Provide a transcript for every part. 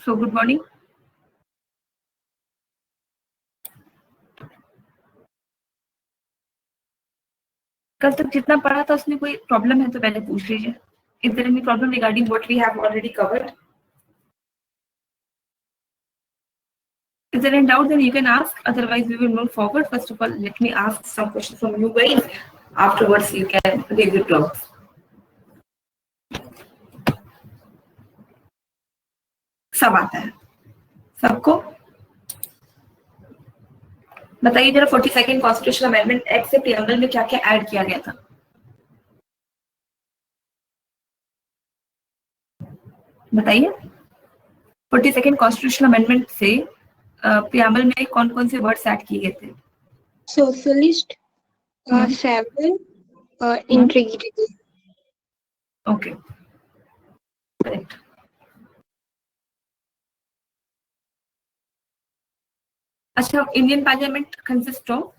So good morning. कल तक जितना पढ़ा था उसमें कोई प्रॉब्लम है तो पहले पूछ लीजिए. Is there any problem regarding what we have already covered? Is there any doubt, then you can ask. Otherwise, we will move forward. First of all, let me ask some questions from you guys. Afterwards, you can read the blogs. सब आता है सबको. बताइए जरा 42nd constitutional amendment act से preamble में क्या क्या ऐड किया गया था. बताइए 42nd कॉन्स्टिट्यूशनल अमेंडमेंट से प्रीएम्बल में कौन कौन से वर्ड्स ऐड किए गए थे. Socialist, several, integrity. Okay correct. अच्छा, Indian parliament consist of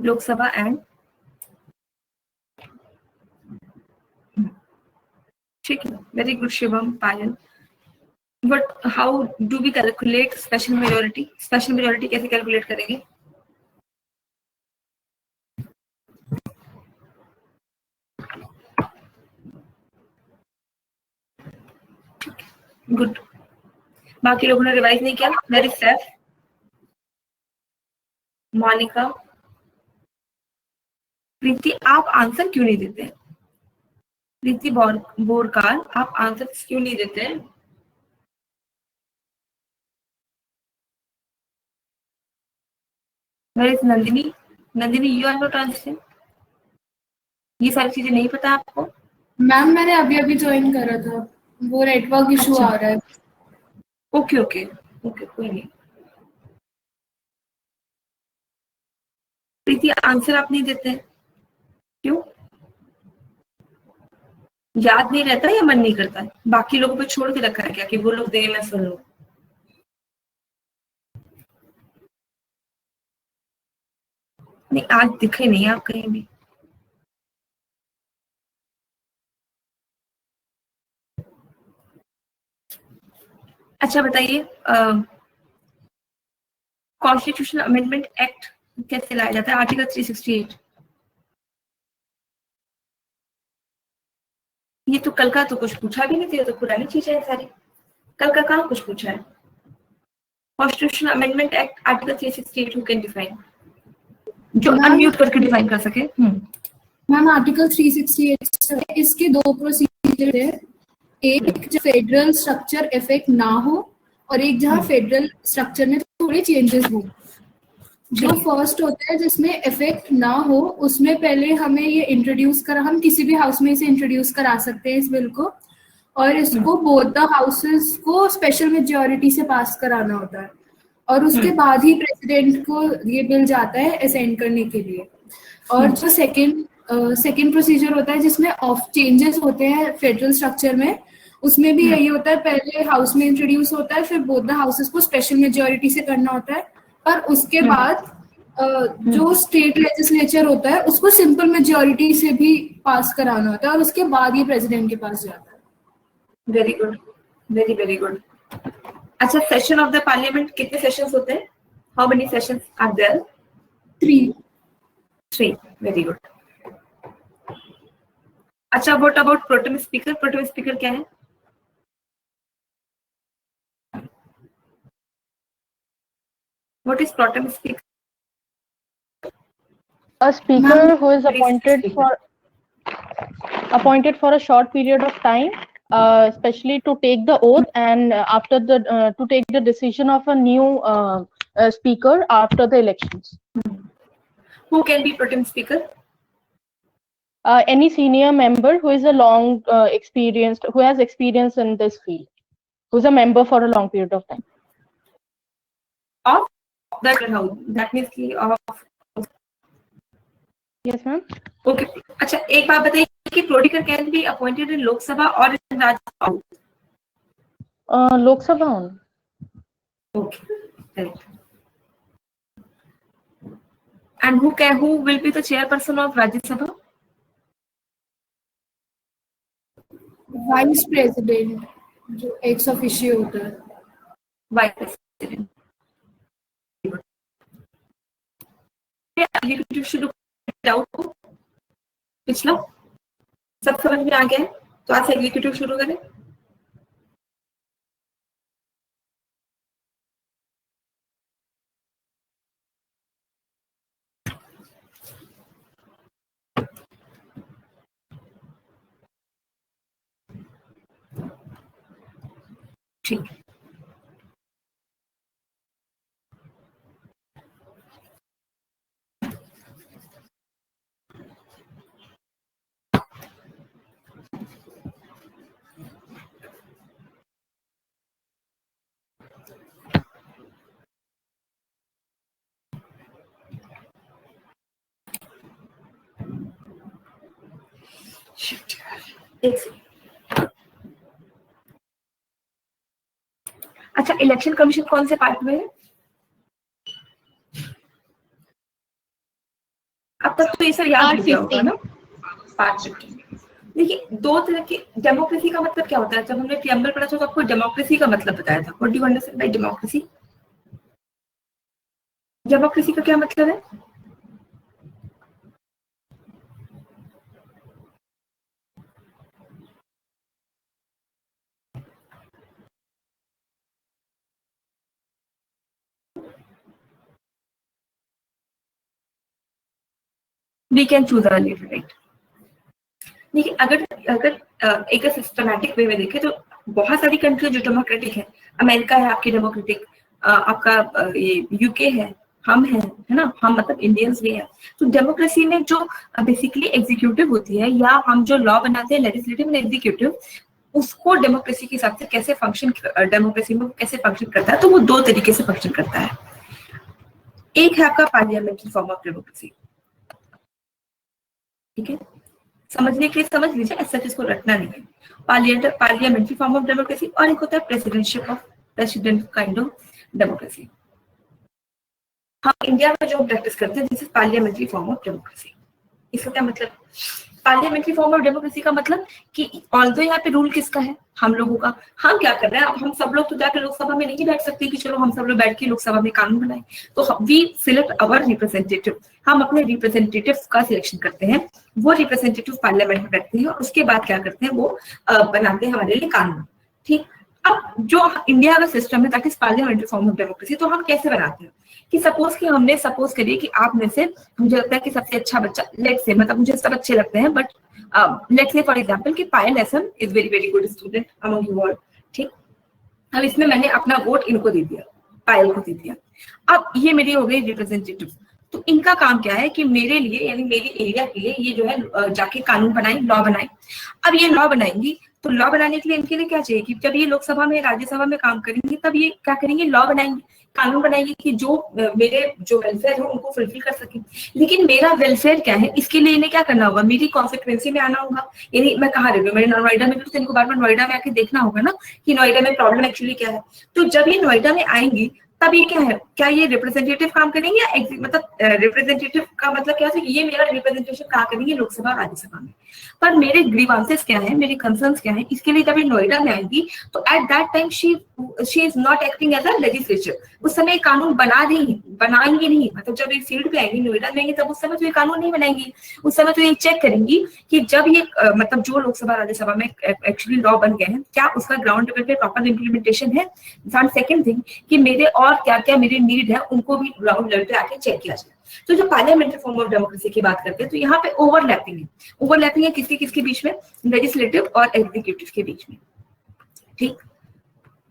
Lok Sabha and ठीक है. Very good Shivam Payal. But how do we calculate special majority. Special majority कैसे कैलकुलेट करेंगे. गुड. बाकी लोगों ने रिवाइज नहीं किया. Very safe. मोनिका. प्रीति आप आंसर क्यों नहीं देते हैं. प्रीति बोरकार आप आंसर क्यों नहीं देते हैं. Very Nandini. Nandini you are not answering. ये सारी चीजें नहीं पता आपको. मैम मैंने अभी ज्वाइन करा था, वो नेटवर्क इशू आ रहा है. ओके ओके ओके कोई नहीं. प्रीति आंसर आप नहीं देते हैं क्यों. याद नहीं रहता या मन नहीं करता है. बाकी लोगों पे छोड़ के रखा है क्या कि वो लोग दे मैं सुन लूं. नहीं आज दिखे नहीं आप कहीं भी. अच्छा बताइए कॉन्स्टिट्यूशनल अमेंडमेंट एक्ट कैसे लाया जाता है. आर्टिकल 368. ये तो कल का तो कुछ पूछा भी नहीं था, ये तो पुरानी चीजें हैं सारी, कल का कहाँ कुछ पूछा है। Constitutional amendment act article 368 who can define, जो अनम्यूट करके डिफाइन कर सके। मैम आर्टिकल 368 है, इसके दो प्रोसीजर है, एक जो फेडरल स्ट्रक्चर इफेक्ट ना हो और एक जहाँ फेडरल स्ट्रक्चर में थोड़े चेंजेस हो। जो फर्स्ट होता है जिसमें इफेक्ट ना हो, उसमें पहले हमें ये इंट्रोड्यूस करा, हम किसी भी हाउस में इसे इंट्रोड्यूस करा सकते हैं इस बिल को, और इसको बोथ द हाउसेस को स्पेशल मेजॉरिटी से पास कराना होता है, और उसके बाद ही प्रेसिडेंट को ये बिल जाता है असेंड करने के लिए। और जो सेकेंड प्रोसीजर होता है जिसमें ऑफ चेंजेस होते हैं फेडरल स्ट्रक्चर में, उसमें भी यही होता है, पहले हाउस में इंट्रोड्यूस होता है, फिर बोथ द हाउसेस को स्पेशल मेजॉरिटी से करना होता है, पर उसके बाद जो स्टेट लेजिस्लेचर होता है उसको सिंपल मेजॉरिटी से भी पास कराना होता है, और उसके बाद ये प्रेसिडेंट के पास जाता है। Very good, very very good. अच्छा, सेशन ऑफ द पार्लियामेंट कितने सेशंस होते हैं? How many sessions are there? 3। Very good. अच्छा, what about protem speaker? Protem speaker क्या है? What is protem speaker? A speaker who is appointed for a short period of time, especially to take the oath, and after the to take the decision of a new speaker after the elections. Who can be protem speaker? Any senior member who is a long experienced, who has experience in this field, who's a member for a long period of time. Of that house, that means ki of. Yes, ma'am. Okay. अच्छा, एक बात बताइए कि प्रोडिकर can be appointed in Lok Sabha और in Rajya Sabha? Lok Sabha only. Okay, correct. And who will be the chairperson of Rajya Sabha? Vice president, जो ex officio होता है। Vice president. एग्जीक्यूटिव शुरू डाउट को पिछला सब समझ में आ गया है, तो आज से एग्जीक्यूटिव शुरू करें। ठीक है। एक सेकंड। अच्छा, इलेक्शन कमीशन कौन से पार्ट में है? अब तक तो ये सब याद हो गया होगा ना। पार्ट 15। देखिए, दो तरह की डेमोक्रेसी का मतलब क्या होता है? जब हमने प्रीएम्बल पढ़ा था तो आपको डेमोक्रेसी का मतलब बताया था। What do you understand by democracy? Democracy का क्या मतलब है? We can choose our leader, right? देखिए, अगर एक सिस्टमैटिक वे में देखें तो बहुत सारी कंट्री जो डेमोक्रेटिक है, अमेरिका है आपकी डेमोक्रेटिक, आपका ये यूके है, हम है ना, हम मतलब इंडियंस भी है। तो डेमोक्रेसी में जो बेसिकली एग्जीक्यूटिव होती है, या हम जो लॉ बनाते हैं लेजिस्लेटिव एंड एग्जीक्यूटिव, उसको डेमोक्रेसी के हिसाब से कैसे फंक्शन, डेमोक्रेसी में कैसे फंक्शन करता है, तो वो दो तरीके से फंक्शन करता है। एक है आपका पार्लियामेंट्री फॉर्म ऑफ डेमोक्रेसी, ठीक है, समझने के लिए समझ लीजिए, ऐसा इसको रटना नहीं है। पार्लियामेंट्री फॉर्म ऑफ डेमोक्रेसी, और एक होता है प्रेसिडेंट काइंड ऑफ डेमोक्रेसी। हम इंडिया में जो प्रैक्टिस करते हैं, this is parliamentary form of democracy. इसका क्या मतलब? पार्लियामेंट्री फॉर्म ऑफ डेमोक्रेसी का मतलब कि ऑल्दो यहाँ पे रूल किसका है, हम लोगों का। हम क्या कर रहे हैं, अब हम सब लोग तो जाकर लोकसभा में नहीं बैठ सकते कि चलो हम सब लोग बैठ के लोकसभा में कानून बनाए, तो वी सिलेक्ट अवर रिप्रेजेंटेटिव, हम अपने रिप्रेजेंटेटिव का सिलेक्शन करते हैं, वो रिप्रेजेंटेटिव पार्लियामेंट में बैठते हैं और उसके बाद क्या करते हैं, वो बनाते हैं हमारे लिए कानून। ठीक, अब जो इंडिया का सिस्टम है that is parliamentary form of democracy, तो हम कैसे बनाते हैं कि सपोज करिए कि आप में से मुझे लगता है कि सबसे अच्छा बच्चा, लेट्स से, मतलब मुझे सब अच्छे लगते हैं, but let's say for example कि Payal SM is very very good student among you all. ठीक, अब इसमें मैंने अपना वोट इनको दे दिया, पायल को दे दिया। अब ये मेरी हो गई रिप्रेजेंटेटिव, तो इनका काम क्या है कि मेरे लिए यानी मेरी एरिया के लिए ये जो है जाके कानून बनाए, लॉ बनाए। अब ये लॉ बनाएंगी, तो लॉ बनाने के लिए इनके लिए क्या चाहिए कि जब ये लोकसभा में राज्यसभा में काम करेंगे तब ये क्या करेंगे, लॉ बनाएंगे, कानून बनाएंगे कि जो मेरे जो वेलफेयर है उनको फुलफिल कर सके। लेकिन मेरा वेलफेयर क्या है, इसके लिए इन्हें क्या करना होगा, मेरी कॉन्स्टिट्यूएंसी में आना होगा। यानी मैं कहाँ रह रही हूँ, मैंने नोएडा में, तो इनको बार बार नोएडा में आके देखना होगा ना कि नोएडा में प्रॉब्लम एक्चुअली क्या है। तो जब ये नोएडा में आएंगी तब ये क्या है, क्या ये रिप्रेजेंटेटिव काम करेंगे या मतलब रिप्रेजेंटेटिव का मतलब क्या है कि ये मेरा रिप्रेजेंटेशन कहाँ करेंगे, लोकसभा राज्यसभा में। पर मेरे ग्रीवांसेस क्या है, मेरे कंसर्न्स क्या है, इसके लिए जब ये नोएडा में आएंगी तो at that time she is not acting as a legislature. उस समय कानून बनाएंगे नहीं, मतलब जब ये फील्ड पे आएंगी, नोएडा में आएंगे, तब उस समय तो ये कानून नहीं बनाएंगी। उस समय तो ये चेक करेंगी कि जब ये मतलब जो लोकसभा राज्यसभा में एक्चुअली लॉ बन गए हैं, क्या उसका ग्राउंड लेवल पे प्रॉपर इम्प्लीमेंटेशन है। सेकंड थिंग कि मेरे और क्या क्या मेरे नीड है उनको भी ग्राउंड लेवल पे आके चेक किया जाए। तो जो पार्लियामेंट्री फॉर्म ऑफ डेमोक्रेसी की बात करते हैं तो यहाँ पे ओवरलैपिंग है किसके किसके बीच में, लेजिस्लेटिव और एग्जीक्यूटिव के बीच में। ठीक,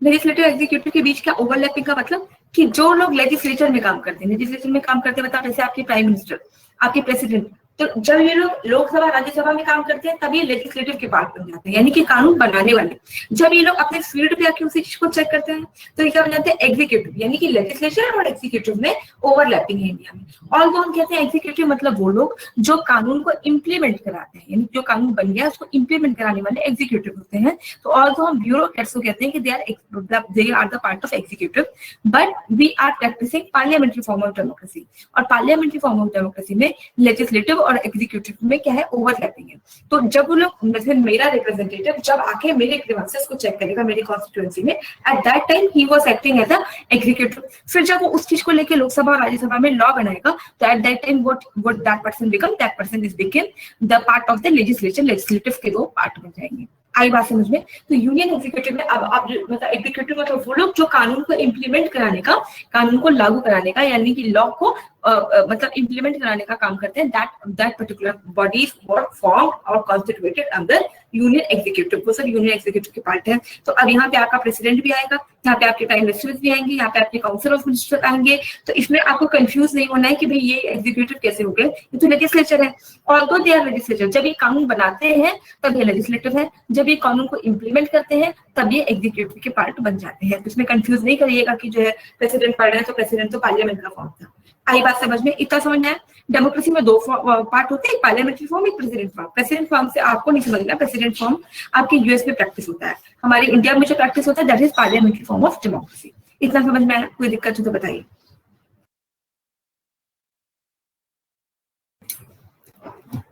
लेजिस्लेटिव एग्जीक्यूटिव के बीच क्या ओवरलैपिंग का मतलब कि जो लोग लेजिस्लेचर में काम करते हैं, मतलब जैसे आपके प्राइम मिनिस्टर, आपके प्रेसिडेंट, तो जब ये लोग लोकसभा राज्यसभा में काम करते हैं तब ये लेजिस्लेटिव के पार्ट बन जाते हैं, यानी कि कानून बनाने वाले। जब ये लोग अपने फील्ड पे आके उसी चीज को चेक करते हैं तो ये क्या बन जाते हैं, एग्जीक्यूटिव, यानी कि लेजिस्लेचर और एग्जीक्यूटिव में ओवरलैपिंग है इंडिया में। और वो हम कहते हैं एग्जीक्यूटिव मतलब वो लोग जो कानून को इम्प्लीमेंट कराते हैं, यानी जो कानून बन गया उसको इम्प्लीमेंट कराने वाले एग्जीक्यूटिव होते हैं। तो ऑल्सो हम ब्यूरोक्रेट्स को कहते हैं कि they are the part of executive, but we are practising parliamentary form of democracy. और पार्लियामेंट्री फॉर्म ऑफ डेमोक्रेसी में लेजिस्लेटिव और एग्जीक्यूटिव में क्या है, ओवरलैपिंग है। तो जब वो लोग, मेरा रिप्रेजेंटेटिव जब आके मेरे ग्रीवेंसेस को चेक करेगा मेरी कॉन्स्टिट्यूएंसी में, at that time he was acting as a executive. फिर जब वो उस चीज को लेके लोकसभा और राज्यसभा में लॉ बनाएगा तो at that time what that person is become the part of the legislature. Legislative के दो पार्ट बन जाएंगे। आई बात समझ में। तो यूनियन एग्जीक्यूटिव में अब आप मतलब एग्जीक्यूटिव मतलब वो लोग जो कानून को इम्प्लीमेंट कराने का, कानून को लागू कराने का, यानी कि लॉ को मतलब इम्प्लीमेंट कराने का काम करते हैं। That particular bodies were formed और कॉन्स्टिट्यूटेड अंडर यूनियन एग्जीक्यूटिव। वो सब यूनियन एग्जीक्यूटिव के पार्ट है। तो अब यहाँ पे आपका प्रेसिडेंट भी आएगा, यहाँ पे आपके प्राइम मिनिस्टर भी आएंगे, यहाँ पे आपके काउंसिल ऑफ मिनिस्टर आएंगे। तो इसमें आपको कंफ्यूज नहीं होना है कि भाई ये एग्जीक्यूटिव कैसे हो गए, ये तो लेजिस्लेचर है। ऑल्दो दे आर लेजिस्लेचर, जब ये कानून बनाते हैं तब ये लेजिस्लेटिव है, जब ये कानून को इम्प्लीमेंट करते हैं तब ये एग्जीक्यूटिव के पार्ट बन जाते हैं। तो इसमें कंफ्यूज नहीं करिएगा कि जो है प्रेसिडेंट पढ़ रहे हैं तो प्रेसिडेंट तो पार्लियामेंट का फॉर्म था। आई बात समझ में, इतना समझ में आया। डेमोक्रेसी में दो पार्ट होते हैं, पार्लियामेंट्री फॉर्म, एक प्रेसिडेंट फॉर्म। प्रेसिडेंट फॉर्म से आपको नहीं समझना, प्रेसिडेंट फॉर्म आपके यूएस में प्रैक्टिस होता है, हमारे इंडिया में जो प्रैक्टिस होता है that is parliamentary form of democracy. इतना समझ में आया, कोई दिक्कत हो तो बताइए।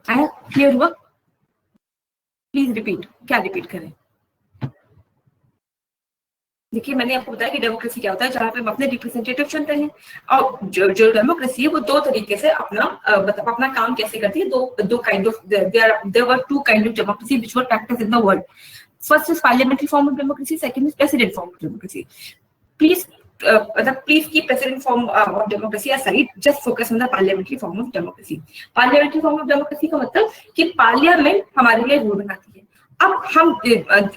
आया, क्लियर हुआ? प्लीज रिपीट, क्या रिपीट करें? देखिए मैंने आपको बताया कि डेमोक्रेसी क्या होता है, जहां पे हम अपने रिप्रेजेंटेटिव चुनते हैं। और जो डेमोक्रेसी है वो दो तरीके से मतलब अपना काम कैसे करती है। दो kind of, there were two kind of democracy which were practised in the world. First is parliamentary form of democracy, second is president form of democracy. Please keep president form of democracy aside, just focus on the parliamentary form of democracy. Parliamentary form of democracy का मतलब कि parliament हमारे लिए rule बनाती है। अब हम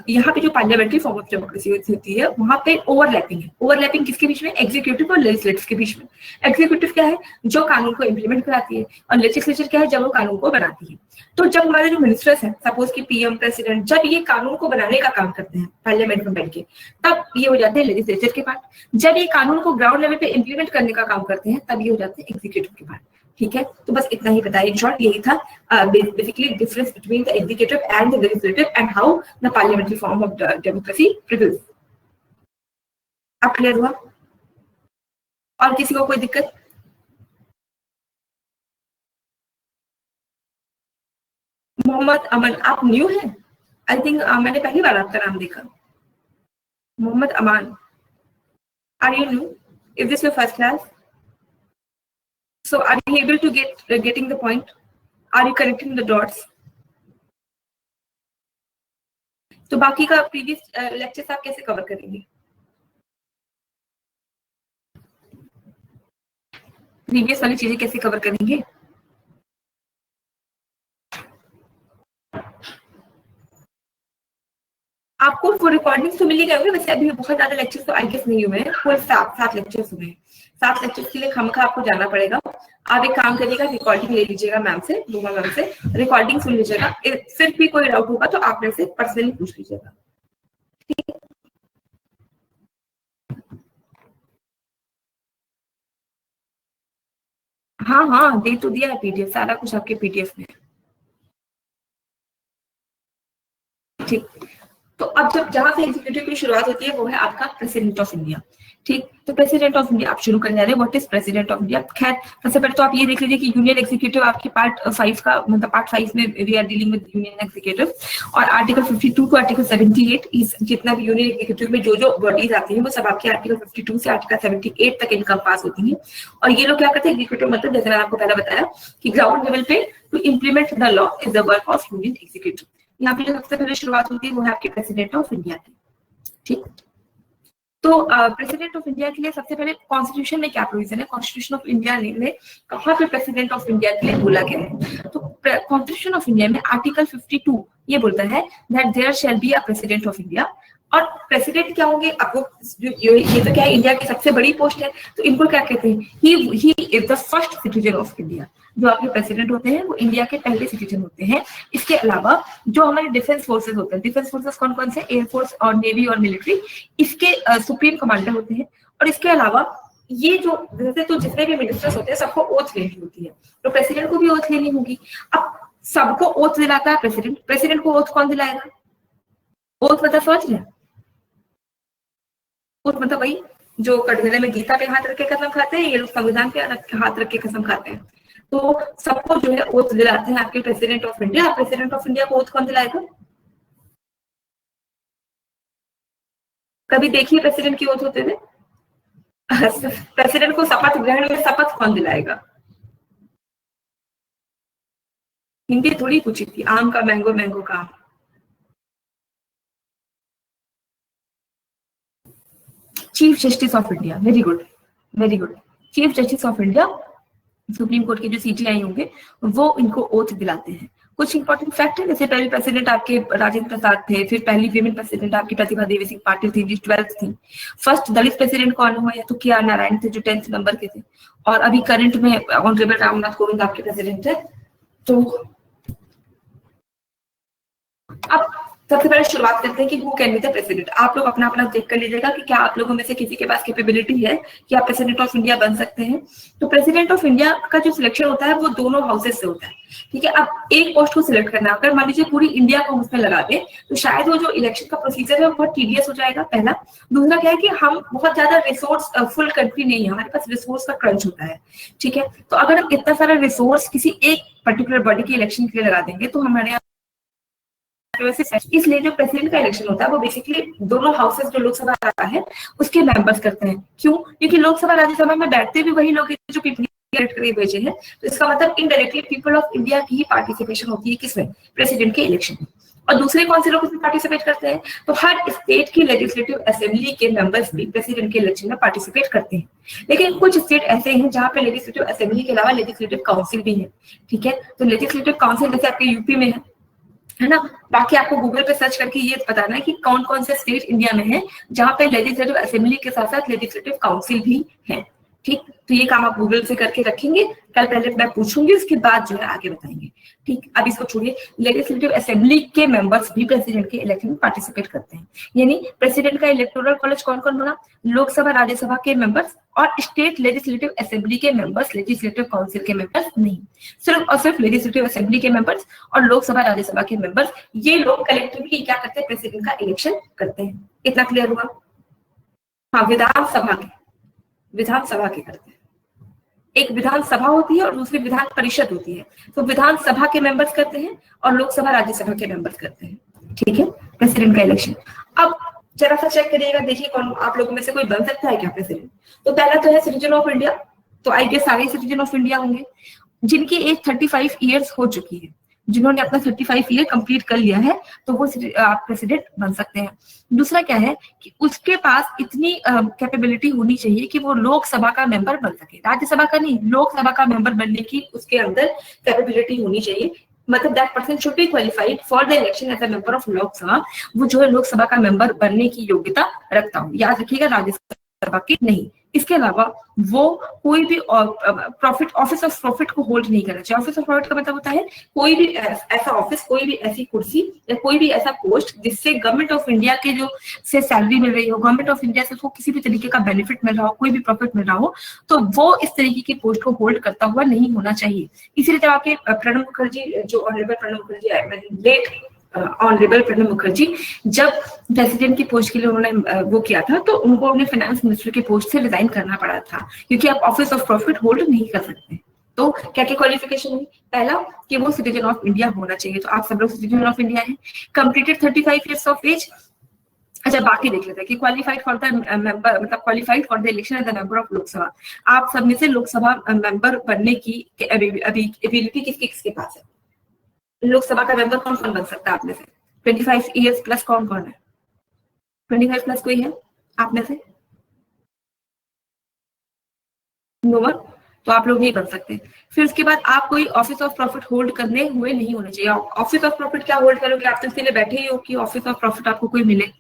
यहाँ पे जो पार्लियामेंट्री फॉर्म ऑफ डेमोक्रेसी होती है वहां पे ओवरलैपिंग है। ओवरलैपिंग किसके बीच में? एग्जीक्यूटिव और लेजिस्लेटिव के बीच में। एग्जीक्यूटिव क्या है? जो कानून को इम्प्लीमेंट कराती है, और लेजिस्लेचर क्या है? जब वो कानून को बनाती है। तो जब हमारे जो मिनिस्टर्स हैं, सपोज कि पीएम, प्रेसिडेंट, जब ये कानून को बनाने का काम करते हैं पार्लियामेंट में बैठ के, तब ये हो जाते हैं लेजिस्लेचर के पार्ट। जब ये कानून को ग्राउंड लेवल पे इम्प्लीमेंट करने का काम करते हैं तब ये हो जाते हैं एग्जीक्यूटिव के पार्ट। ठीक है, तो बस इतना ही बताया। इन शॉर्ट यही था basically difference between the executive and the legislative and how the parliamentary form of democracy prevails. अब क्लियर हुआ? और किसी को कोई दिक्कत? मोहम्मद अमन, आप न्यू हैं? आई थिंक मैंने पहली बार आपका नाम देखा। Mohammad Aman, are you new? Is this your first class? So are you able to getting the point? Are you connecting the dots? तो बाकी का प्रीवियस लेक्चर्स आप कैसे कवर करेंगे? प्रीवियस वाली चीजें कैसे कवर करेंगे? आपको वो रिकॉर्डिंग्स तो मिल गए होंगे, वैसे अभी बहुत ज्यादा लेक्चर्स तो आई गेस नहीं हुए हैं, कोई 7 लेक्चर्स हुए हैं। 7 लेक्चर्स के लिए खामखा आपको जाना पड़ेगा। आप एक काम करिएगा, रिकॉर्डिंग ले लीजिएगा मैम से, दूंगा मैम से, रिकॉर्डिंग सुन लीजिएगा। फिर भी कोई डाउट होगा तो आप मेरे से पर्सनली पूछ लीजिएगा, ठीक है? हाँ हाँ, दे तो दिया है पीडीएफ, सारा कुछ आपके पीडीएफ में, ठीक। तो अब जब जहां से एग्जीक्यूटिव की शुरुआत होती है वो है आपका प्रेसिडेंट ऑफ इंडिया, ठीक। तो प्रेसिडेंट ऑफ इंडिया आप शुरू करने जा रहे हैं। What is president of India? खैर सबसे पहले तो आप ये देख लीजिए कि यूनियन एग्जीक्यूटिव आपके पार्ट 5 का, मतलब पार्ट 5 में we are dealing with union executive, और आर्टिकल 52 टू आर्टिकल 78 इस जितना भी यूनियन एग्जीक्यूटिव में जो बॉडीज आती हैं वो सब आपके आर्टिकल 52 से आर्टिकल 78 तक इनकम पास होती है। और ये लोग क्या करते हैं, एग्जीक्यूटिव मतलब जैसे मैंने आपको पहले बताया कि ग्राउंड लेवल पे to implement the law is the work of union executive. यहाँ पे जो सबसे पहले शुरुआत होती है वो है आपके प्रेसिडेंट ऑफ इंडिया की, ठीक। तो प्रेसिडेंट ऑफ इंडिया के लिए सबसे पहले कॉन्स्टिट्यूशन में क्या प्रोविजन है? कॉन्स्टिट्यूशन ऑफ इंडिया में कहाँ पे प्रेसिडेंट ऑफ इंडिया के लिए बोला गया है? तो कॉन्स्टिट्यूशन ऑफ इंडिया में आर्टिकल 52 ये बोलता है that there shall be a president of India. और प्रेसिडेंट क्या होंगे? आपको ये तो क्या है, इंडिया की सबसे बड़ी पोस्ट है, तो इनको क्या कहते हैं? He is the first citizen of India. जो आपके प्रेसिडेंट होते हैं वो इंडिया के पहले सिटीजन होते हैं। इसके अलावा जो हमारे डिफेंस फोर्सेस होते हैं, डिफेंस फोर्सेस कौन कौन से? एयरफोर्स और नेवी और मिलिट्री, इसके सुप्रीम कमांडर होते हैं। और इसके अलावा ये जो जैसे तो जितने भी मिनिस्टर्स होते हैं सबको ओथ लेनी होती है, तो प्रेसिडेंट को भी ओथ लेनी होगी। अब सबको ओथ दिलाता है प्रेसिडेंट, प्रेसिडेंट को ओथ कौन दिलाएगा? ओथ मतलब समझ लिया? ओथ मतलब वही जो कटघरे में गीता पे हाथ रख के कसम खाते हैं, ये लोग संविधान पे हाथ रख के कसम खाते हैं। तो सबको जो है ओथ दिलाते हैं आपके president of India. President of India को ओथ कौन दिलाएगा? कभी देखिए प्रेसिडेंट की ओथ होते थे? प्रेसिडेंट को शपथ ग्रहण में शपथ कौन दिलाएगा? हिंदी थोड़ी पूछी थी, आम का मैंगो, मैंगो का आम। Chief justice of India, very good very good. Chief justice of India supreme court के जो सीटी आई होंगे वो इनको ओथ दिलाते हैं। कुछ इंपॉर्टेंट फैक्ट है, जैसे पहले प्रेसिडेंट आपके राजेंद्र प्रसाद थे, फिर पहली फीमेल प्रेसिडेंट आपकी प्रतिभा देवी सिंह पाटिल थी, 12th थी। फर्स्ट दलित प्रेसिडेंट कौन हुआ? या तो के आर नारायण थे जो 10th नंबर के थे, और अभी करंट में ऑनरेबल रामनाथ कोविंद आपके प्रेसिडेंट है। तो अब सबसे पहले शुरुआत करते हैं कि who can be the president. आप लोग अपना अपना चेक कर लीजिएगा कि क्या आप लोगों में से किसी के पास कैपेबिलिटी है कि आप प्रेसिडेंट ऑफ इंडिया बन सकते हैं। तो प्रेसिडेंट ऑफ इंडिया का जो सिलेक्शन होता है वो दोनों हाउसेस से होता है, ठीक है। अब एक पोस्ट को सिलेक्ट करना, अगर मान लीजिए पूरी इंडिया को उसमें लगा दे तो शायद वो जो इलेक्शन का प्रोसीजर है वो बहुत टीडियस हो जाएगा, पहला। दूसरा क्या है कि हम बहुत ज्यादा रिसोर्स फुल कंट्री नहीं है, हमारे पास रिसोर्स का क्रंच होता है, ठीक है। तो अगर हम इतना सारा रिसोर्स किसी एक पर्टिकुलर बॉडी के इलेक्शन के लिए लगा देंगे तो हमारे इसलिए जो प्रेसिडेंट का इलेक्शन होता है वो बेसिकली दोनों हाउसेस जो लोकसभा आता है उसके मेंबर्स करते हैं। क्यों? क्योंकि लोकसभा राज्यसभा में बैठते भी वही लोग जो पीपल इलेक्ट करके भेजे हैं, तो इसका मतलब इनडायरेक्टली पीपल ऑफ इंडिया की ही पार्टिसिपेशन होती है किसमें? प्रेसिडेंट के इलेक्शन में। और दूसरे कौन से लोग इसमें पार्टिसिपेट करते हैं? तो हर स्टेट की लेजिस्लेटिव असेंबली के मेंबर्स भी प्रेसिडेंट के इलेक्शन में पार्टिसिपेट करते हैं। लेकिन कुछ स्टेट ऐसे हैं जहां पे लेजिस्लेटिव असेंबली के अलावा लेजिस्लेटिव काउंसिल भी है, ठीक है। तो लेजिस्लेटिव काउंसिल जैसे आपके यूपी में है ना। बाकी आपको गूगल पे सर्च करके ये बताना है कि कौन कौन से स्टेट इंडिया में है जहां पे लेजिस्लेटिव असेंबली के साथ साथ लेजिस्लेटिव काउंसिल भी है, ठीक। तो ये काम आप गूगल से करके रखेंगे, कल पहले मैं पूछूंगी उसके बाद जो है आगे बताएंगे, ठीक। अब इसको छोड़िए, लेजिस्लेटिव असेंबली के मेंबर्स भी प्रेसिडेंट के इलेक्शन में पार्टिसिपेट करते हैं। यानी प्रेसिडेंट का इलेक्टोरल कॉलेज कौन कौन बना? लोकसभा राज्यसभा के मेंबर्स और स्टेट लेजिस्लेटिव असेंबली के मेंबर्स, लेजिस्लेटिव काउंसिल के मेंबर्स नहीं, सिर्फ और सिर्फ लेजिस्लेटिव असेंबली के मेंबर्स और लोकसभा राज्यसभा के मेंबर्स, ये लोग कलेक्टिवली क्या करते हैं? प्रेसिडेंट का इलेक्शन करते हैं। इतना क्लियर हुआ? हाँ, विधानसभा के करते हैं। एक विधानसभा होती है और दूसरी विधान परिषद होती है। तो विधानसभा के मेंबर्स करते हैं और लोकसभा राज्यसभा के मेंबर्स करते हैं, ठीक है, प्रेसिडेंट का इलेक्शन। अब जरा सा चेक करिएगा, देखिए कौन आप लोगों में से कोई बन सकता है क्या प्रेसिडेंट। तो पहला तो है सिटीजन ऑफ इंडिया, तो आई गेस सारे सिटीजन ऑफ इंडिया होंगे जिनकी एज 35 ईयर्स हो चुकी है, जिन्होंने अपना 35 ईयर कंप्लीट कर लिया है, तो वो प्रेसिडेंट बन सकते हैं। दूसरा क्या है कि उसके पास इतनी कैपेबिलिटी होनी चाहिए कि वो लोकसभा का मेंबर बन सके, राज्यसभा का नहीं, लोकसभा का मेंबर बनने की उसके अंदर कैपेबिलिटी होनी चाहिए। मतलब that person should be qualified for the election as a member of Lok Sabha, वो जो है लोकसभा का मेंबर बनने की योग्यता रखता हूँ, याद रखिएगा, राज्यसभा की नहीं। इसके अलावा वो कोई भी प्रॉफिट, ऑफिस ऑफ प्रॉफिट को होल्ड नहीं करना चाहिए। ऑफिस ऑफ प्रॉफिट का मतलब होता है कोई भी ऐसा ऑफिस, कोई भी ऐसी कुर्सी या कोई भी ऐसा पोस्ट जिससे गवर्नमेंट ऑफ इंडिया के जो से सैलरी मिल रही हो, गवर्नमेंट ऑफ इंडिया से उसको किसी भी तरीके का बेनिफिट मिल रहा हो, कोई भी प्रॉफिट मिल रहा हो, तो वो इस तरीके की पोस्ट को होल्ड करता हुआ नहीं होना चाहिए। इसीलिए जब आपके प्रणब मुखर्जी, जो honourable Pranab Mukherjee, late honourable Pranab Mukherjee जब प्रेसिडेंट की पोस्ट के लिए उन्होंने वो किया था, तो उनको अपने फाइनेंस मिनिस्टर के पोस्ट से रिजाइन करना पड़ा था, क्योंकि आप ऑफिस ऑफ प्रॉफिट होल्ड नहीं कर सकते। तो क्या क्या क्वालिफिकेशन हुई? पहला कि वो सिटीजन ऑफ इंडिया होना चाहिए, तो आप सब लोग सिटीजन ऑफ इंडिया हैं, कंप्लीटेड 35 ईयर्स ऑफ एज। अच्छा, बाकी देख लेते हैं कि क्वालिफाइड फॉर द मेंबर, मतलब qualified for the election as the member of Lok Sabha. आप सब में से लोकसभा मेंबर बनने की अभी एबिलिटी किसके किसके पास है? लोकसभा का मेंबर कौन कौन बन सकता है आप में से? 25 ईयर्स प्लस कौन कौन है? 25 प्लस कोई है आप में से? नो वन, तो आप लोग नहीं बन सकते। फिर उसके बाद आप कोई ऑफिस ऑफ प्रॉफिट होल्ड करने हुए नहीं होने चाहिए। ऑफिस ऑफ प्रॉफिट क्या होल्ड करोगे? आप तो इसके लिए बैठे ही हो कि ऑफिस ऑफ प्रॉफिट आपको कोई मिले,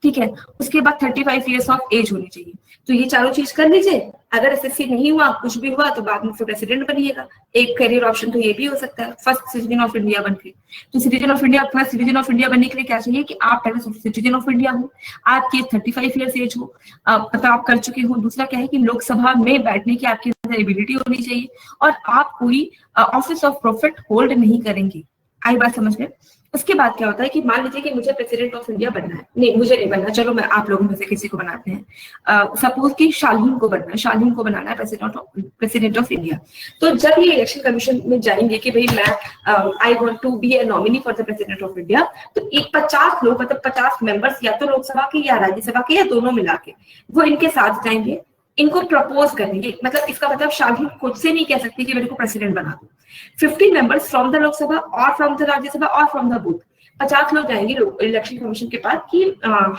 ठीक है। उसके बाद 35 ईयर्स ऑफ एज होनी चाहिए। तो ये चारों चीज कर लीजिए। अगर एसएससी नहीं हुआ, कुछ भी हुआ, तो बाद में फिर प्रेसिडेंट बनिएगा। एक करियर ऑप्शन तो ये भी हो सकता है, फर्स्ट सिटीजन ऑफ इंडिया बनके। तो citizen of India, first citizen of India बनने के लिए क्या चाहिए कि आप पहले सिटीजन ऑफ इंडिया हो, आपकी 35 ईयर्स एज हो, मतलब आप कर चुके हो। दूसरा क्या है कि लोकसभा में बैठने की आपकी एबिलिटी होनी चाहिए, और आप कोई ऑफिस ऑफ प्रॉफिट होल्ड नहीं करेंगे। आई बात समझ में? उसके बाद क्या होता है कि मान लीजिए कि मुझे प्रेसिडेंट ऑफ इंडिया बनना है, नहीं मुझे नहीं बनना, चलो मैं आप लोगों में से किसी को बनाते हैं। सपोज कि शालीन को बनना है, शालीन को बनाना है प्रेसिडेंट ऑफ इंडिया। तो जब ये इलेक्शन कमीशन में जाएंगे कि भाई मैं I want to be a nominee for the president of India, तो एक 50 लोग, मतलब 50 मेंबर्स, या तो लोकसभा के या राज्यसभा के या दोनों मिला के, वो इनके साथ जाएंगे, इनको प्रपोज करेंगे। मतलब इसका मतलब शालीन खुद से नहीं कह सकती कि मेरे को प्रेसिडेंट बना दो। 50 मेंबर्स फ्रॉम द लोकसभा और फ्रॉम द राज्यसभा और फ्रॉम द बूथ, 50 लोग जाएंगे इलेक्शन कमीशन के पास कि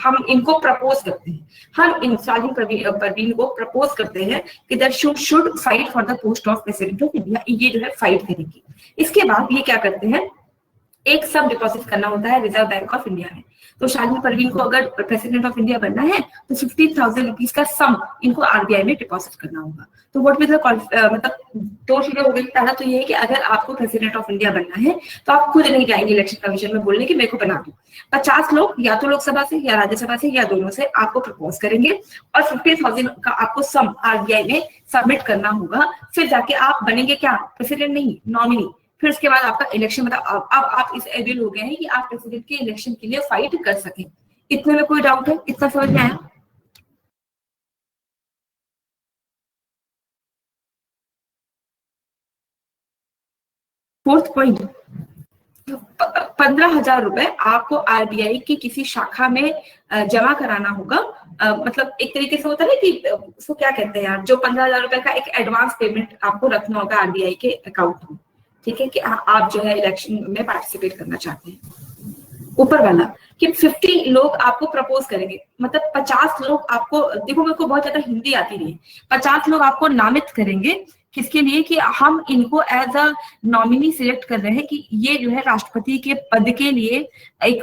हम इनको प्रपोज करते हैं, हम इन शालीन परवीन को प्रपोज करते हैं कि that should fight for the post of president of India. ये जो है फाइट करेंगी। इसके बाद ये क्या करते हैं, एक सम डिपॉजिट करना होता है रिजर्व बैंक ऑफ इंडिया में। तो शालीन परवीन को अगर प्रेसिडेंट ऑफ इंडिया बनना है तो 15,000 रुपीज का सम इनको आरबीआई में डिपॉजिट करना होगा। तो व्हाट मीन मतलब दो चीजें हो गई। पहला तो ये है कि अगर आपको प्रेसिडेंट ऑफ इंडिया बनना है तो आप खुद नहीं जाएंगे इलेक्शन कमीशन में बोलने कि मेरे को बना दो। 50 लोग या तो लोकसभा से या राज्यसभा से या दोनों से आपको प्रपोज करेंगे और 15,000 का आपको सम आरबीआई में सबमिट करना होगा। फिर जाके आप बनेंगे क्या, प्रेसिडेंट नहीं, नॉमिनी। फिर उसके बाद आपका इलेक्शन, मतलब अब आप इस एबिल हो गए हैं कि आप प्रेसिडेंट के इलेक्शन के लिए फाइट कर सकें। इतने में कोई डाउट है? इतना समझ में आया? फोर्थ पॉइंट, 15,000 रुपए आपको आरबीआई की किसी शाखा में जमा कराना होगा। मतलब एक तरीके से होता है ना कि उसको क्या कहते हैं यार, जो 15,000 रुपए का एक एडवांस पेमेंट आपको रखना होगा आरबीआई के अकाउंट में, ठीक है, कि आप जो है इलेक्शन में पार्टिसिपेट करना चाहते हैं। ऊपर वाला कि 50 लोग आपको प्रपोज करेंगे, मतलब 50 लोग आपको, देखो मेरे को बहुत ज्यादा हिंदी आती नहीं है, 50 लोग आपको नामित करेंगे। किसके लिए? कि हम इनको एज अ नॉमिनी सिलेक्ट कर रहे हैं कि ये जो है राष्ट्रपति के पद के लिए एक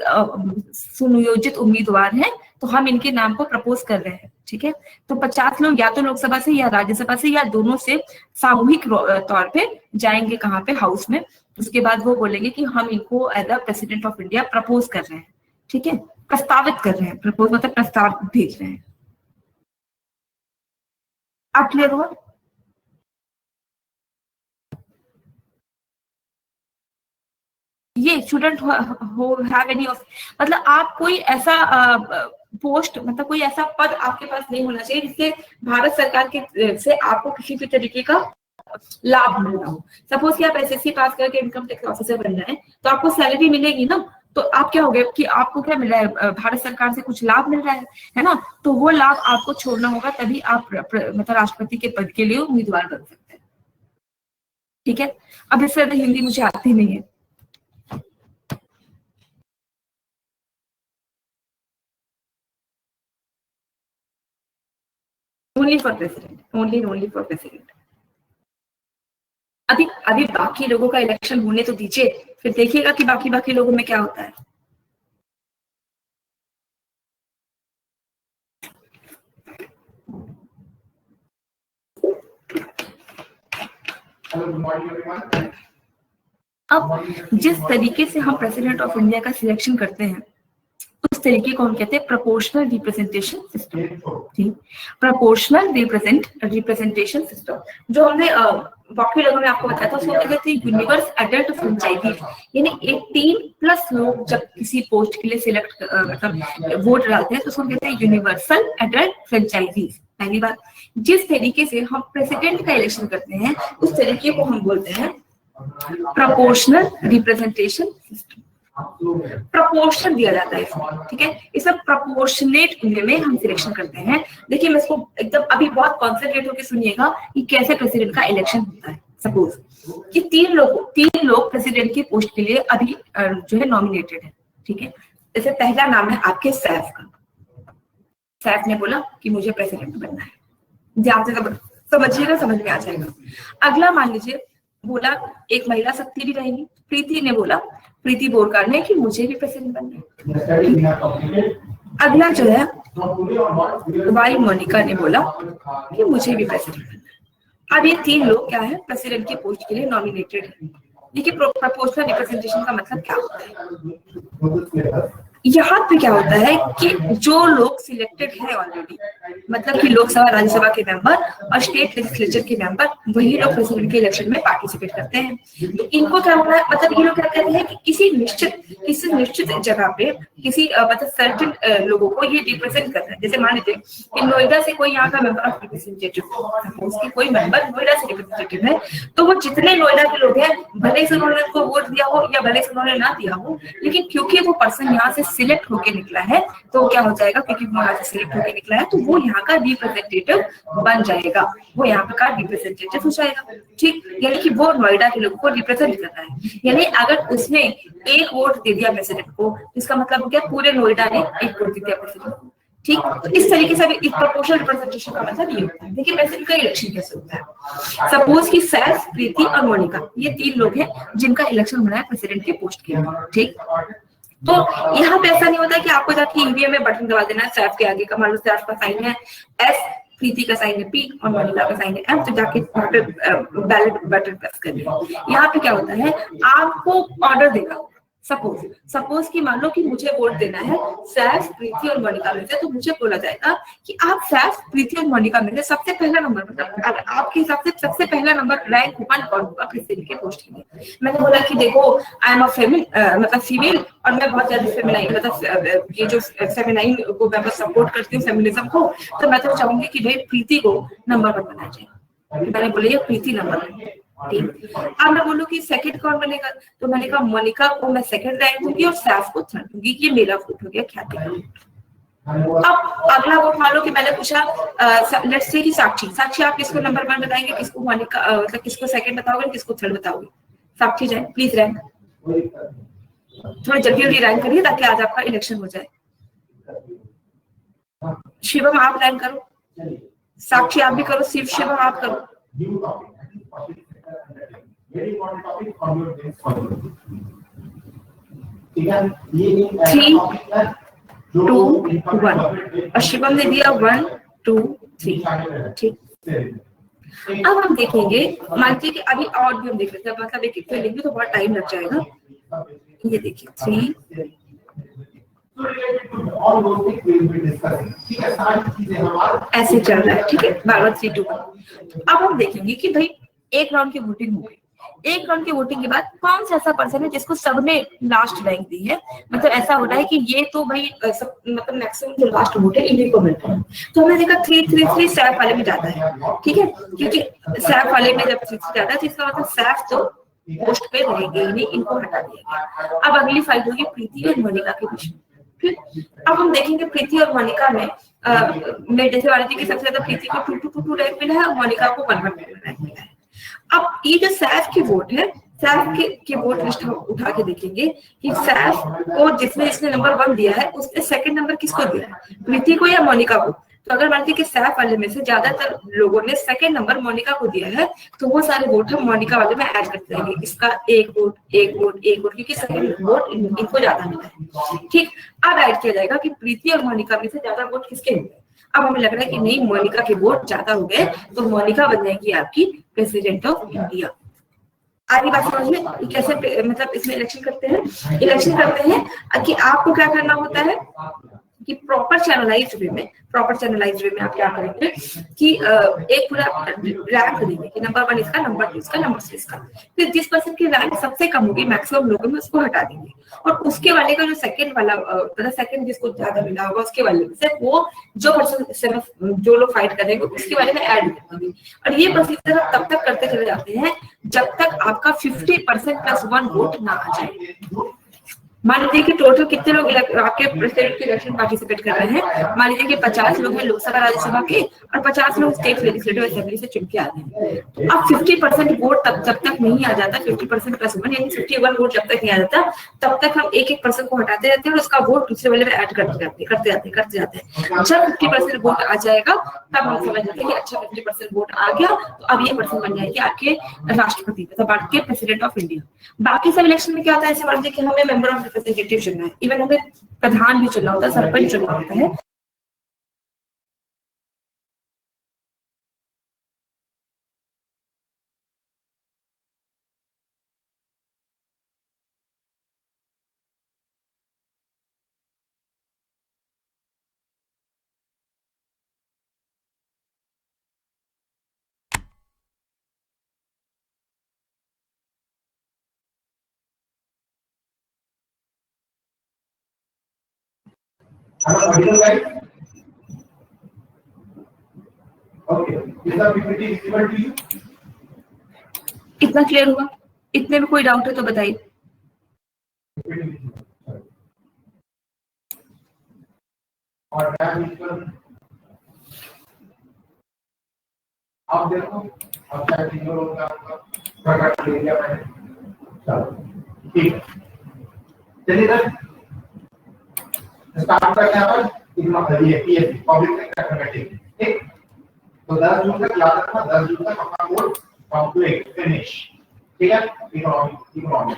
सुनियोजित उम्मीदवार है, तो हम इनके नाम को प्रपोज कर रहे हैं, ठीक है। तो 50 लोग या तो लोकसभा से या राज्यसभा से या दोनों से सामूहिक तौर पे जाएंगे, कहाँ पे, हाउस में। उसके बाद वो बोलेंगे कि हम इनको as a president of India propose कर रहे हैं, ठीक है, प्रस्तावित कर रहे हैं। प्रपोज मतलब प्रस्ताव भेज रहे हैं। आप क्लियर हुआ? ये स्टूडेंट हैव एनी ऑफ, मतलब आप कोई ऐसा पोस्ट, मतलब कोई ऐसा पद आपके पास नहीं होना चाहिए जिससे भारत सरकार के से आपको किसी भी तरीके का लाभ मिल रहा हो। सपोज कि आप एसएससी पास करके इनकम टैक्स ऑफिसर बन रहे हैं, तो आपको सैलरी मिलेगी ना, तो आप क्या हो गए कि आपको क्या मिल रहा है, भारत सरकार से कुछ लाभ मिल रहा है ना, तो वो लाभ आपको छोड़ना होगा, तभी आप मतलब राष्ट्रपति के पद के लिए उम्मीदवार बन सकते हैं। ठीक है, अब इससे ज्यादा हिंदी मुझे आती नहीं है। Only for president, only for president. अभी बाकी लोगों का इलेक्शन होने तो दीजिए, फिर देखिएगा कि बाकी लोगों में क्या होता है। अब जिस तरीके से हम प्रेसिडेंट ऑफ इंडिया का सिलेक्शन करते हैं, उस तरीके को हम कहते हैं प्रोपोर्शनल रिप्रेजेंटेशन सिस्टम। ठीक, प्रोपोर्शनल रिप्रेजेंटेशन सिस्टम, जो हमने बाकी लोगों ने आपको बताया था, उसको कहते हैं यूनिवर्स एडल्ट फ्रेंचाइजी। यानी 18+ लोग जब किसी पोस्ट के लिए सिलेक्ट मतलब वोट डालते हैं, तो उसको कहते हैं यूनिवर्सल एडल्ट फ्रेंचाइजीज। पहली बात, जिस तरीके से हम प्रेसिडेंट का इलेक्शन करते हैं, उस तरीके को हम बोलते हैं प्रोपोर्शनल रिप्रेजेंटेशन सिस्टम। प्रपोर्शन दिया जाता है इसमें, ठीक है, इसे प्रपोर्शनेट वे में हम सिलेक्शन करते हैं। देखिए मैं इसको एकदम अभी बहुत कॉन्सेंट्रेट होकर सुनिएगा कि कैसे प्रेसिडेंट का इलेक्शन होता है। सपोज कि तीन लोग प्रेसिडेंट की पोस्ट के लिए अभी जो है नॉमिनेटेड है। ठीक है, जैसे पहला नाम है आपके सैफ का। सैफ ने बोला कि मुझे प्रेसिडेंट बनना है, ध्यान से समझिएगा, समझ में आ जाएगा। अगला मान लीजिए बोला एक महिला शक्ति भी रहेगी, प्रीति ने बोला, प्रीति बोरकर ने कि मुझे भी प्रेसिडेंट बनना है। अगला जो है वाई मोनिका ने बोला कि मुझे भी प्रेसिडेंट बनना है। अब ये तीन लोग क्या है, प्रेसिडेंट की पोस्ट के लिए नॉमिनेटेड है। देखिए प्रोपोर्शनल रिप्रेजेंटेशन का मतलब क्या होता है। यहाँ पे क्या होता है कि जो लोग सिलेक्टेड है ऑलरेडी, मतलब कि लोकसभा राज्यसभा के मेंबर और स्टेट लेजिस्लेचर के मेंबर, वही लोग प्रेसिडेंट के इलेक्शन में पार्टिसिपेट करते हैं। तो इनको क्या होना है, मतलब ये लोग क्या कहते हैं कि किसी निश्चित जगह पे किसी मतलब सर्टेन लोगों को ये रिप्रेजेंट करता है। जैसे मान लीजिए कि नोएडा से कोई यहाँ का मेंबर ऑफ रिप्रेजेंटेटिव, उसकी कोई मेंबर नोएडा से रिप्रेजेंटेटिव है, तो वो जितने नोएडा के लोग हैं, भले से उन्होंने उनको वोट दिया हो या भले से उन्होंने ना दिया हो, लेकिन क्योंकि वो पर्सन यहाँ से सिलेक्ट होके निकला है, तो क्या हो जाएगा, क्योंकि वो यहाँ से सिलेक्ट होके निकला है, तो वो यहाँ का रिप्रेजेंटेटिव बन जाएगा, वो यहाँ का रिप्रेजेंटेटिव हो जाएगा। ठीक, यानी कि वो नोएडा के लोगों को रिप्रेजेंट कर रहा है। यानी अगर उसने एक वोट दे दिया प्रेसिडेंट को, इसका मतलब हो गया पूरे नोएडा ने एक वोट दे दिया प्रेसिडेंट को। ठीक, तो इस तरीके से इस प्रोपोर्शनल रिप्रेजेंटेशन का मतलब ये होता है। देखिए प्रेसिडेंट का इलेक्शन कैसे होता है। सपोज कि सैफ, प्रीति और मोनिका, ये तीन लोग हैं जिनका इलेक्शन होना है प्रेसिडेंट के पोस्ट के लिए। ठीक, तो यहाँ पे ऐसा नहीं होता कि आपको जाके ईवीएम में बटन दबा देना है सैफ के आगे का, मान लो सैफ का साइन है एस, प्रीति का साइन है पी और मोनिका का साइन है एम, तो जाके वहाँ पे बैलेट बटन प्रेस कर दिया। यहाँ पे क्या होता है, आपको ऑर्डर देगा। सपोज कि मान लो कि मुझे वोट देना है सैफ, प्रीति और मोनिका में से, तो मुझे बोला जाएगा कि आप सैफ, प्रीति और मोनिका में से सबसे पहला नंबर, मतलब आपके हिसाब से सबसे पहला नंबर रैंक वन कौन होगा प्रेसिडेंट के पोस्ट के लिए। मैंने बोला कि देखो आई एम अ मतलब फीमेल, और मैं बहुत ज्यादा फेमिनाइन, मतलब ये जो फेमिनाइन को मैं सपोर्ट करती हूँ, फेमिनिज्म को, तो मैं तो चाहूंगी कि भाई प्रीति को नंबर वन बनाया जाए। मैंने बोला प्रीति नंबर वन। ठीक, अब मैं बोलूँ कि सेकंड कौन बनेगा, तो मैंने कहा मोनिका को मैं सेकंड रैंक दूंगी और सैफ को थर्ड दूंगी। ये मेरा वोट हो गया ख्याति का। अब अगला वोट मान लो कि मैंने पूछा लेट्स से कि साक्षी आप किसको नंबर वन बताएंगे, किसको मोनिका मतलब किसको सेकंड बताओगे, किसको थर्ड बताओगे। साक्षी जाए प्लीज रैंक, थोड़ा जल्दी रैंक करिए ताकि आज आपका इलेक्शन हो जाए। शिवम आप रैंक करो, साक्षी आप भी करो, शिवम आप करो। Very important topic on your days forward. ठीक है, ये 3, 2, 1 और शिवम ने दिया 1, 2, 3। ठीक, अब हम देखेंगे, मानते हैं कि अभी और भी हम देख लेते हैं, मतलब एक एक लिखेंगे तो बहुत टाइम लग जाएगा। ये देखिए 3 ऐसे चल रहा है। ठीक है, बार-बार 3, 2, 1। अब हम देखेंगे कि भाई एक राउंड की वोटिंग हो गई, एक राउंड की वोटिंग के बाद कौन सा ऐसा पर्सन है जिसको सबने लास्ट रैंक दी है, मतलब ऐसा हो रहा है कि ये तो भाई मतलब मैक्सिमम जो लास्ट वोट है इन्हीं को मिलता है। तो हमने देखा 333 सैफ वाले में ज्यादा है, ठीक है, क्योंकि सैफ वाले में जब ज्यादा है तो इसका मतलब सैफ तो पोस्ट पे रहेंगे ही नहीं, इनको हटा दिया गया। अब अगली फाइट होगी प्रीति और मोनिका के बीच में। फिर अब हम देखेंगे प्रीति और मोनिका में जैसे वाणी की सबसे ज्यादा प्रीति को 2 रैंक मिला है और मोनिका को 1 रैंक मिला है। अब ये जो सैफ की वोट है, सैफ के वोट लिस्ट हम उठा के देखेंगे कि सैफ को जिसने इसने नंबर 1 दिया है उसने सेकंड नंबर किसको दिया है, प्रीति को या मोनिका को। तो अगर मानते कि सैफ वाले में से ज्यादातर लोगों ने सेकंड नंबर मोनिका को दिया है तो वो सारे वोट हम मोनिका वाले में ऐड करते रहेंगे, इसका एक वोट एक वोट एक वोट, क्योंकि सेकंड वोट इनको ज्यादा मिला है। ठीक, अब ऐड किया जाएगा कि प्रीति और मोनिका में से ज्यादा वोट किसके मिले। अब हमें लग रहा है कि नहीं, मोनिका के वोट ज्यादा हो गए तो मोनिका बन जाएगी आपकी प्रेसिडेंट ऑफ इंडिया। आगे बात समझ में कैसे मतलब इसमें इलेक्शन करते हैं। इलेक्शन करते हैं कि आपको क्या करना होता है कि प्रॉपर चैनलाइज्ड वे में आप क्या करेंगे कि एक पूरा रैंक देंगे कि नंबर 1 इसका, नंबर 2 इसका, नंबर 3 इसका। फिर जिस पर्सन की रैंक सबसे कम होगी मैक्सिमम लोगों में उसको हटा देंगे और उसके वाले का जो सेकंड वाला मतलब सेकंड जिसको ज्यादा मिला होगा उसके वाले में से वो जो पर्सन जो लोग फाइट करेंगे उसके वाले में ऐड कर देंगे। और ये प्रोसीजर आप तब तक करते चले जाते हैं जब तक आपका 50% प्लस 1 वोट ना आ जाए। मान लीजिए कि टोटल कितने लोग आपके प्रेसिडेंट के इलेक्शन पार्टिसिपेट कर रहे हैं, मान लीजिए कि 50 लोग हैं लोकसभा राज्यसभा के और 50 लोग स्टेट लेजिस्लेटिव असेंबली से चुन के आते हैं। अब 50% वोट तब जब तक नहीं आ जाता, 50% प्लस 1 यानी 51 वोट जब तक नहीं आ जाता तब तक हम एक एक पर्सन को हटाते रहते हैं और उसका वोट दूसरे वाले में ऐड करते जाते हैं। जब 50% वोट आ जाएगा तब हम समझ जाते हैं कि अच्छा 50% वोट आ गया तो अब ये पर्सन बन जाएगी आपके राष्ट्रपति, मतलब आपके प्रेसिडेंट ऑफ इंडिया। बाकी सब इलेक्शन में क्या होता है, ऐसे मान लीजिए कि हमें मेंबर ऑफ रिप्रेजेंटेटिव चुनना है, इवन हमें प्रधान भी चुनना होता है, सरपंच चुनना होता है। इतना क्लियर हुआ? इतने में कोई डाउट है तो बताइए। अब देखो, अब शायद 3 लोगों का प्रकट ले लिया मैंने। चलो ठीक है, चलिए सर स्टार्ट करते हैं अपन। इतना ये पीएससी पब्लिक सेक्टर कमेटी, ठीक। तो 10 जून तक याद रखना, 10 जून तक अपना कोर्स कंप्लीट फिनिश, ठीक है। Economy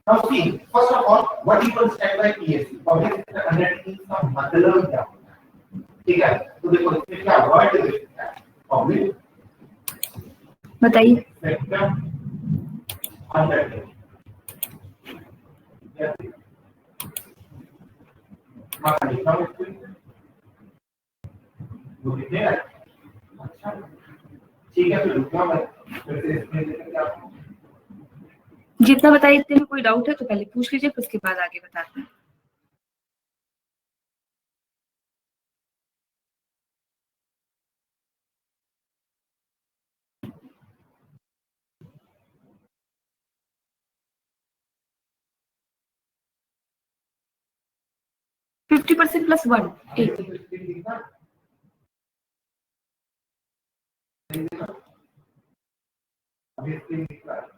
now see first of all what you can stand by PSC public sector undertaking का मतलब क्या होता है, ठीक है। तो देखो इसमें क्या वर्ड है पब्लिक, बताइए। सेक्टर अंडरटेकिंग, माना लिखा है वो लिखे है। अच्छा ठीक है, तो लिखा मैं फिर से इसमें देखते हैं आपको जितना बताइए। इतने में कोई डाउट है तो पहले पूछ लीजिए, फिर उसके बाद आगे बताते हैं। %50 प्लस 1 अभी स्क्रीन दिख रहा है।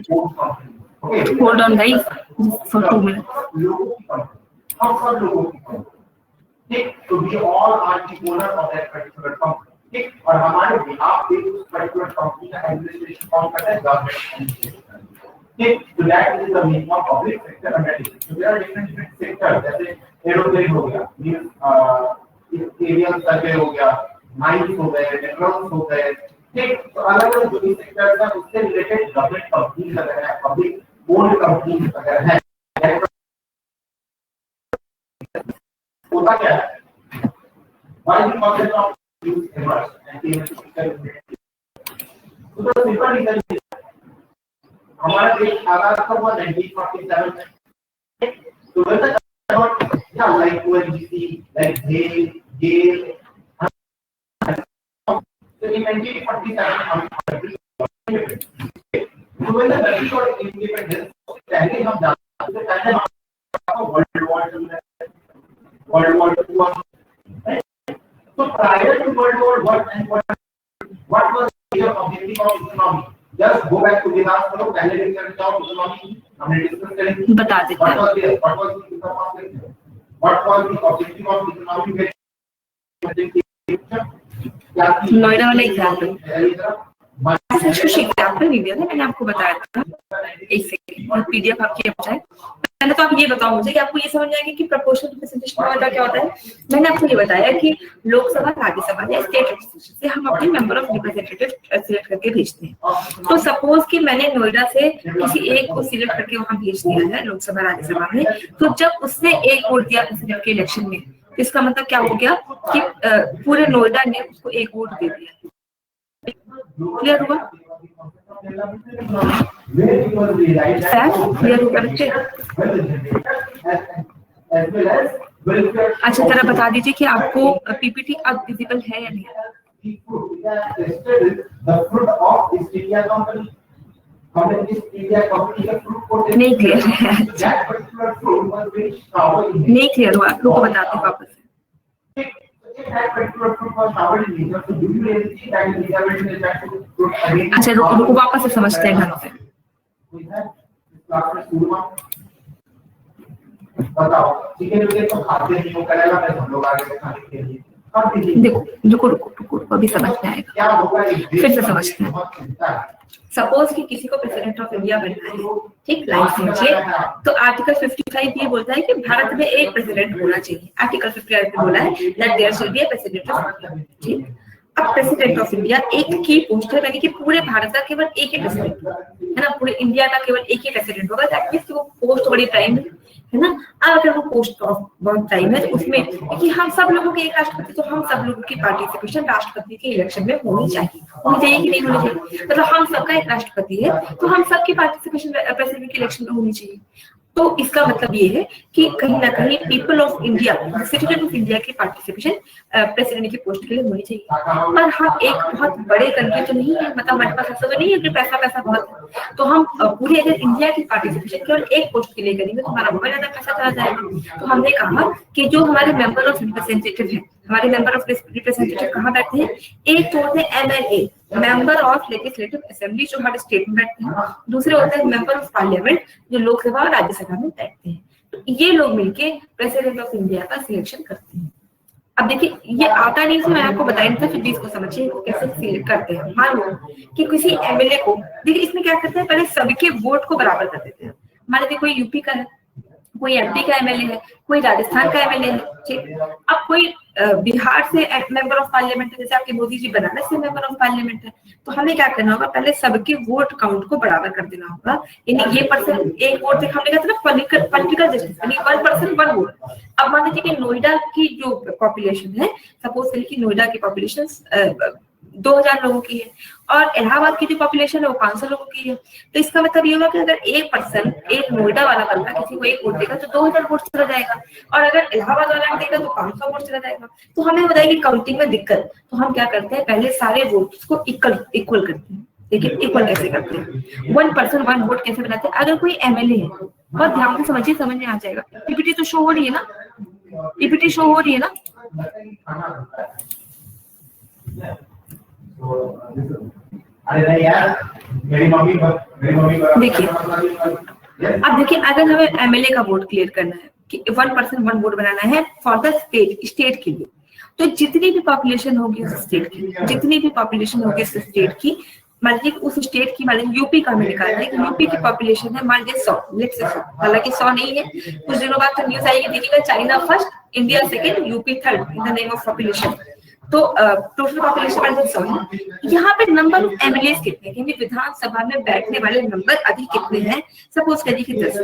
Hold on guys for 2 minutes. ठीक, तो we all are the owner of that particular company. ठीक, और हमारे बिहाफ पे उस particular company का administration कौन करता है? Government. ठीक, so that is the meaning of public sector undertaking. So there are different sectors, जैसे aeroplane हो गया, aerial survey हो गया, mines हो गए, minerals हो गए. ठीक, तो अलग-अलग जो भी sectors हैं उससे related government companies अगर है, public owned companies अगर है, होता क्या है? Why the concept of use emerged and came into picture? तो simple reason is हमारा देश आजाद कब हुआ? 1947 में. तो when the yeah, like ONGC, like GAIL, so in 1947 हम so when the British got independence, पहले हम जानते थे पहले हम World War II World War II. So prior to World War I and what was the major objective of economy? Just go back to Vidas करो, पहले discuss करो economy हमने डिस्कस करेंगे. बता देते हैं. What was the objective of economy? Noida वाला example कुछ एग्जाम्पल नहीं दिया था, मैंने आपको बताया था. एक सेकंड और पीडीएफ आपकी बचाए. पहले तो आप ये बताओ मुझे कि आपको ये समझ आएगा कि प्रोपोर्शनल रिप्रेजेंटेशन नोएडा क्या होता है. मैंने आपको ये बताया कि लोकसभा, राज्यसभा या स्टेट रिप्रेजेंटेशन से हम अपने मेंबर ऑफ रिप्रेजेंटेटिव सिलेक्ट करके भेजते हैं. तो सपोज कि मैंने नोएडा से किसी एक को सिलेक्ट करके वहां भेज दिया है लोकसभा राज्यसभा में, तो जब उसने एक वोट दिया प्रेसिडेंट के इलेक्शन में, तो इसका मतलब क्या हो गया कि पूरे नोएडा ने उसको एक वोट दे दिया. क्लियर हुआ? क्लियर हुआ बच्चे? अच्छा जरा बता दीजिए कि आपको पीपीटी अब विजिबल है या नहीं. नहीं क्लियर है. नहीं क्लियर हुआ, आप लोग को बताते हैं वापस. अच्छा रुको वापस से समझते हैं ढंग से. बताओ ठीक है, तो खाते नहीं हो करेला में हम लोग आगे खाने के लिए. देखो रुको अभी समझ में आएगा. क्या होगा फिर से समझते हैं. सपोज कि किसी को प्रेसिडेंट ऑफ इंडिया बनना है, ठीक, लाइन समझिए. तो आर्टिकल 55 ये बोलता है कि भारत में एक प्रेसिडेंट होना चाहिए. आर्टिकल 55 में बोला है that there should be a president of India. ठीक, अब प्रेसिडेंट ऑफ इंडिया एक की पोस्ट है, यानी कि पूरे भारत का केवल एक ही प्रेसिडेंट है ना, पूरे इंडिया का केवल एक ही प्रेसिडेंट होगा. दैट मींस वो पोस्ट बड़ी टाइम है ना. अब अगर वो पोस्ट ऑफ बहुत टाइम है तो उसमें कि हम सब लोगों के एक राष्ट्रपति, तो हम सब लोगों की पार्टिसिपेशन राष्ट्रपति के इलेक्शन में होनी चाहिए कि नहीं होनी चाहिए. मतलब हम सबका एक राष्ट्रपति है तो हम सबकी पार्टिसिपेशन प्रेसिडेंट के इलेक्शन में होनी चाहिए. तो इसका मतलब ये है कि कहीं ना कहीं people of India, citizen of India की पार्टिसिपेशन प्रेसिडेंट की पोस्ट के लिए होनी चाहिए. पर हम एक बहुत बड़े कंट्री तो नहीं है, मतलब हमारे पास ऐसा तो नहीं है कि पैसा बहुत है. तो हम पूरे अगर इंडिया की पार्टिसिपेशन केवल एक पोस्ट के लिए करेंगे तो हमारा बहुत ज्यादा पैसा चला जाएगा. तो हमने कहा कि जो हमारे मेंबर ऑफ रिप्रेजेंटेटिव है, हमारे मेंबर ऑफ रिप्रेजेंटेटिव कहाँ बैठते हैं? एक तो होते हैं MLA, member of legislative assembly, जो हर स्टेट में बैठते हैं. दूसरे होते हैं मेंबर ऑफ पार्लियामेंट, जो लोकसभा और राज्यसभा में बैठते हैं. तो ये लोग मिलके प्रेसिडेंट ऑफ इंडिया का सिलेक्शन करते हैं. अब देखिए ये आता नहीं, मैं आपको बताया था, फिर इसको समझिए कैसे सिलेक्ट करते हैं. मान लो कि किसी MLA को, देखिए इसमें क्या करते हैं, पहले सबके वोट को बराबर कर देते हैं. मान लीजिए कोई यूपी का है, कोई MP का MLA है, कोई राजस्थान का MLA है. ठीक, अब कोई बिहार से मेंबर ऑफ पार्लियामेंट है, जैसे आपके मोदी जी बनारस से मेंबर ऑफ पार्लियामेंट है. तो हमें क्या करना होगा, पहले सबके वोट काउंट को बराबर कर देना होगा. यानी ये पर्सन एक वोट देखा, हमने कहा था ना पॉलिटिकल जस्टिस, यानी 1 पर्सन 1 वोट. अब मान लीजिए कि नोएडा की जो पॉपुलेशन है, सपोज करिए कि नोएडा की पॉपुलेशन 2000 लोगों की है और इलाहाबाद की जो पॉपुलेशन है वो 500 लोगों की है. तो इसका मतलब ये होगा कि अगर एक पर्सन, एक नोएडा वाला बंदा किसी को एक वोट देगा तो 2000 वोट चला जाएगा, और अगर इलाहाबाद वाला देगा तो 500 वोट चला जाएगा. तो हमें हो जाएगी काउंटिंग में दिक्कत. तो हम क्या करते हैं, पहले सारे वोट्स को इक्वल करते हैं. लेकिन इक्वल कैसे करते हैं? 1 पर्सन 1 वोट कैसे बनाते हैं? अगर कोई MLA है, बहुत ध्यान से समझिए, समझ में आ जाएगा. पीपीटी तो शो हो रही है ना, पीपीटी शो हो रही है ना. अरे नहीं यार, मेरी मम्मी देखिए, अब देखिए अगर हमें एमएलए का वोट क्लियर करना है कि 1% 1 वोट बनाना है फॉर द स्टेट के लिए, तो जितनी भी पॉपुलेशन होगी उस स्टेट की, जितनी भी पॉपुलेशन होगी उस स्टेट की, मान लीजिए उस स्टेट की, मान लीजिए यूपी का हमें निकालना है कि यूपी की पॉपुलेशन है मान लीजिए 100, लेट्स से 100, हालांकि 100 नहीं है, कुछ दिनों बाद तो न्यूज आएगी, देखिएगा China first, India second, UP third in the name of population. तो टोटल पॉपुलेशन मान लीजिए 100 है। यहाँ पे नंबर ऑफ एमएलए कितने हैं, यानी विधानसभा में बैठने वाले नंबर अभी कितने हैं, सपोज करिए कि 10,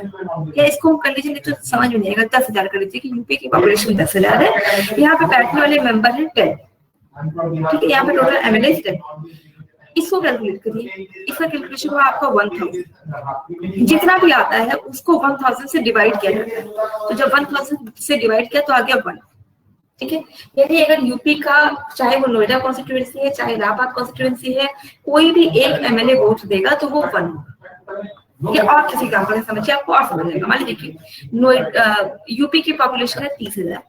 या इसको हम कर लीजिए, नहीं तो समझ में नहीं आएगा, 10,000 कर लीजिए कि यूपी की पॉपुलेशन 10,000 है, यहाँ पे बैठने वाले मेंबर है 10, ठीक है, यहाँ पे टोटल एमएलए 10, इसको कैलकुलेट करिए, इसका कैलकुलेशन हुआ आपका 1000, जितना भी आता है उसको 1000 से डिवाइड किया जाता है, तो जब 1000 से डिवाइड किया तो आ गया 1, ठीक है। यानी अगर यूपी का चाहे वो नोएडा कॉन्स्टिट्यूएंसी है चाहे इलाहाबाद कॉन्स्टिट्यूएंसी है, कोई भी एक एमएलए वोट देगा तो वो 1 होगा। और किसी का समझिए, आपको और समझ आएगा। मान लीजिए यूपी की पॉपुलेशन है 30,000,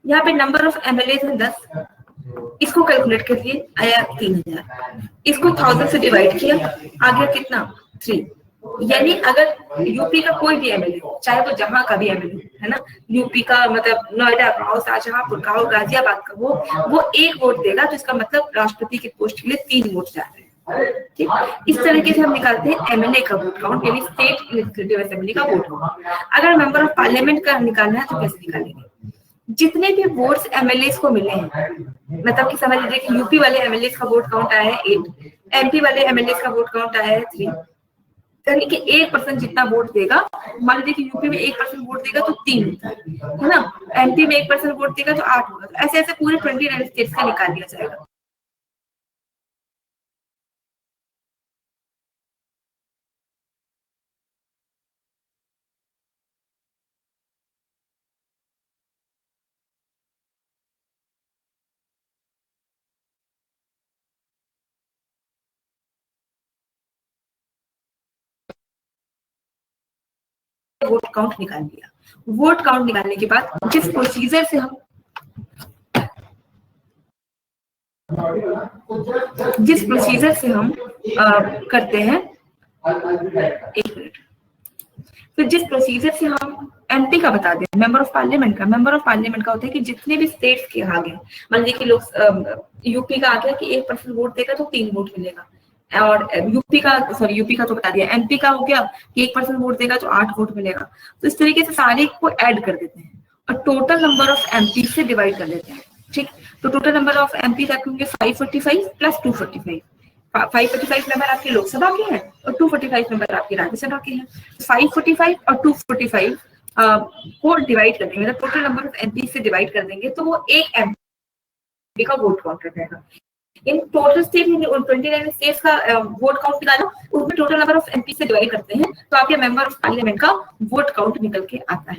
यहाँ पे नंबर ऑफ एमएलए है 10, इसको कैलकुलेट करिए, आया 3000, इसको 1000 से डिवाइड किया, आ गया कितना 3, यानी अगर यूपी का कोई भी एमएलए हो, चाहे वो जहां का भी एमएलए है ना, यूपी का मतलब नोएडा का हो, शाहजहांपुर का हो, गाजियाबाद का हो, वो 1 वोट देगा, तो इसका मतलब राष्ट्रपति के पोस्ट के लिए 3 वोट जा रहे हैं, ठीक। इस तरीके से हम निकालते हैं एमएलए का वोट काउंट, यानी स्टेट लेजिस्लेटिव असेंबली का वोट काउंट। अगर मेंबर ऑफ पार्लियामेंट का निकालना है तो कैसे निकालेंगे, जितने भी वोट्स एमएलए को मिले हैं, मतलब कि समझ लीजिए कि यूपी वाले एमएलए का वोट काउंट आया है 8, एमपी वाले एमएलए का वोट काउंट आया है 3, यानी कि 1% जितना वोट देगा, मान लीजिए कि यूपी में 1% वोट देगा तो 3 होता है ना, एमपी में 1% वोट देगा तो 8 होगा, तो ऐसे ऐसे पूरे 29 स्टेट्स का निकाल दिया जाएगा। वोट काउंट निकाल लिया, वोट काउंट निकालने के बाद जिस प्रोसीजर से हम करते हैं, एक मिनट, फिर जिस प्रोसीजर से हम एमपी का बता दें, मेंबर ऑफ पार्लियामेंट का होता है कि जितने भी स्टेट्स के आ गए, मान लीजिए कि लोग यूपी का आ गया कि 1% वोट देगा तो 3 वोट मिलेगा, और यूपी का तो बता दिया, एमपी का हो गया कि 1% वोट देगा तो 8 वोट मिलेगा, तो इस तरीके से सारे को ऐड कर देते हैं और टोटल नंबर ऑफ एमपी से डिवाइड कर देते हैं, ठीक। तो टोटल नंबर ऑफ एमपी रखेंगे 545 प्लस 245, 545 मेंबर आपके लोकसभा के हैं और 245 मेंबर आपके राज्यसभा के हैं, 545 और 245 को डिवाइड कर देंगे, टोटल नंबर ऑफ एमपी से डिवाइड कर देंगे तो वो एक एमपी का वोट काउंट रहेगा। इन टोटल स्टेट 29 स्टेट्स का वोट काउंट निकाला, उसमें टोटल नंबर ऑफ एमपी से डिवाइड करते हैं तो आपके मेंबर ऑफ पार्लियामेंट का वोट काउंट निकल के आता है।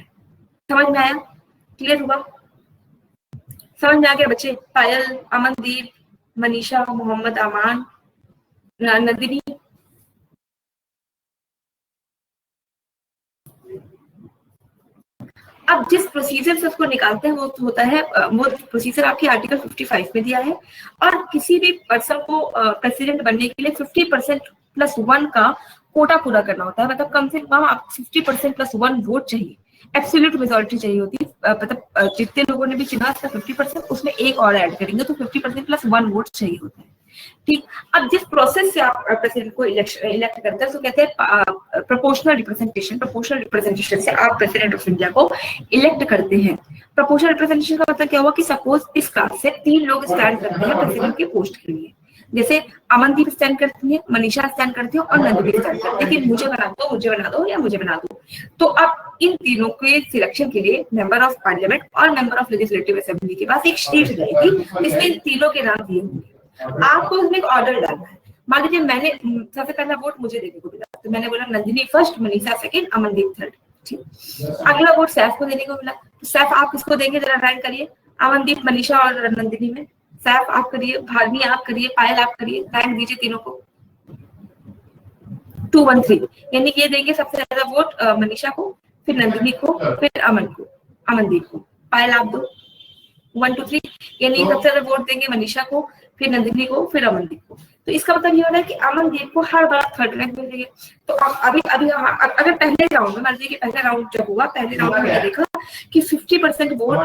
समझ में आया, क्लियर हुआ, समझ में आ गया बच्चे? पायल, अमनदीप, मनीषा, मोहम्मद अमान, नंदिनी, अब जिस प्रोसीजर से उसको निकालते हैं वो होता है, वो प्रोसीजर आपके आर्टिकल 55 में दिया है, और किसी भी पर्सन को प्रेसिडेंट बनने के लिए 50% प्लस 1 का कोटा पूरा करना होता है, मतलब कम से कम आप 50% प्लस 1 वोट चाहिए, एब्सोल्यूट मेजॉरिटी चाहिए होती है, मतलब जितने लोगों ने भी चुना उसका 50%, उसमें एक और ऐड करेंगे तो 50% प्लस 1 वोट चाहिए होता है, ठीक। अब जिस प्रोसेस से आप प्रेसिडेंट को इलेक्ट करते हैं तो कहते हैं प्रोपोर्शनल रिप्रेजेंटेशन से आप प्रेसिडेंट ऑफ इंडिया को इलेक्ट करते हैं। प्रोपोर्शनल रिप्रेजेंटेशन का मतलब क्या हुआ कि सपोज इस क्लास से 3 लोग स्टैंड करते हैं प्रेसिडेंट के पोस्ट के लिए, जैसे अमनदीप स्टैंड करती है, मनीषा स्टैंड करती है और नंदिनी स्टैंड करती है कि मुझे बना दो या मुझे बना दो। तो अब इन तीनों के सिलेक्शन के लिए मेंबर ऑफ पार्लियामेंट और मेंबर ऑफ लेजिस्लेटिव असेंबली के पास एक शीट जाएगी, इसमें इन तीनों के नाम दिए होंगे, आपको उसमें एक ऑर्डर डालना है। मान लीजिए मैंने सबसे पहला वोट मुझे देने को मिला, तो मैंने बोला Nandini first, Manisha second, Amandeep third, ठीक। अगला वोट सैफ को देने को मिला, तो सैफ आप किसको देंगे जरा रैंक करिए, अमनदीप, मनीषा और नंदिनी में सैफ आप करिए, भावनी आप करिए, पायल आप करिए, रैंक दीजिए तीनों को 2 1 3, यानी ये देंगे सबसे ज्यादा वोट मनीषा को, फिर नंदिनी को, फिर अमनदीप को, पायल आप दो 1 2 3, यानी सबसे ज्यादा वोट देंगे मनीषा को, फिर नंदिनी को, फिर अमनदीप को। तो इसका मतलब ये हो रहा है कि अमनदीप को हर बार थर्ड रैंक मिल रही है। तो अभी अभी अगर पहले राउंड में, मान लीजिए कि पहला राउंड जब हुआ, पहले राउंड में मैंने देखा कि 50% वोट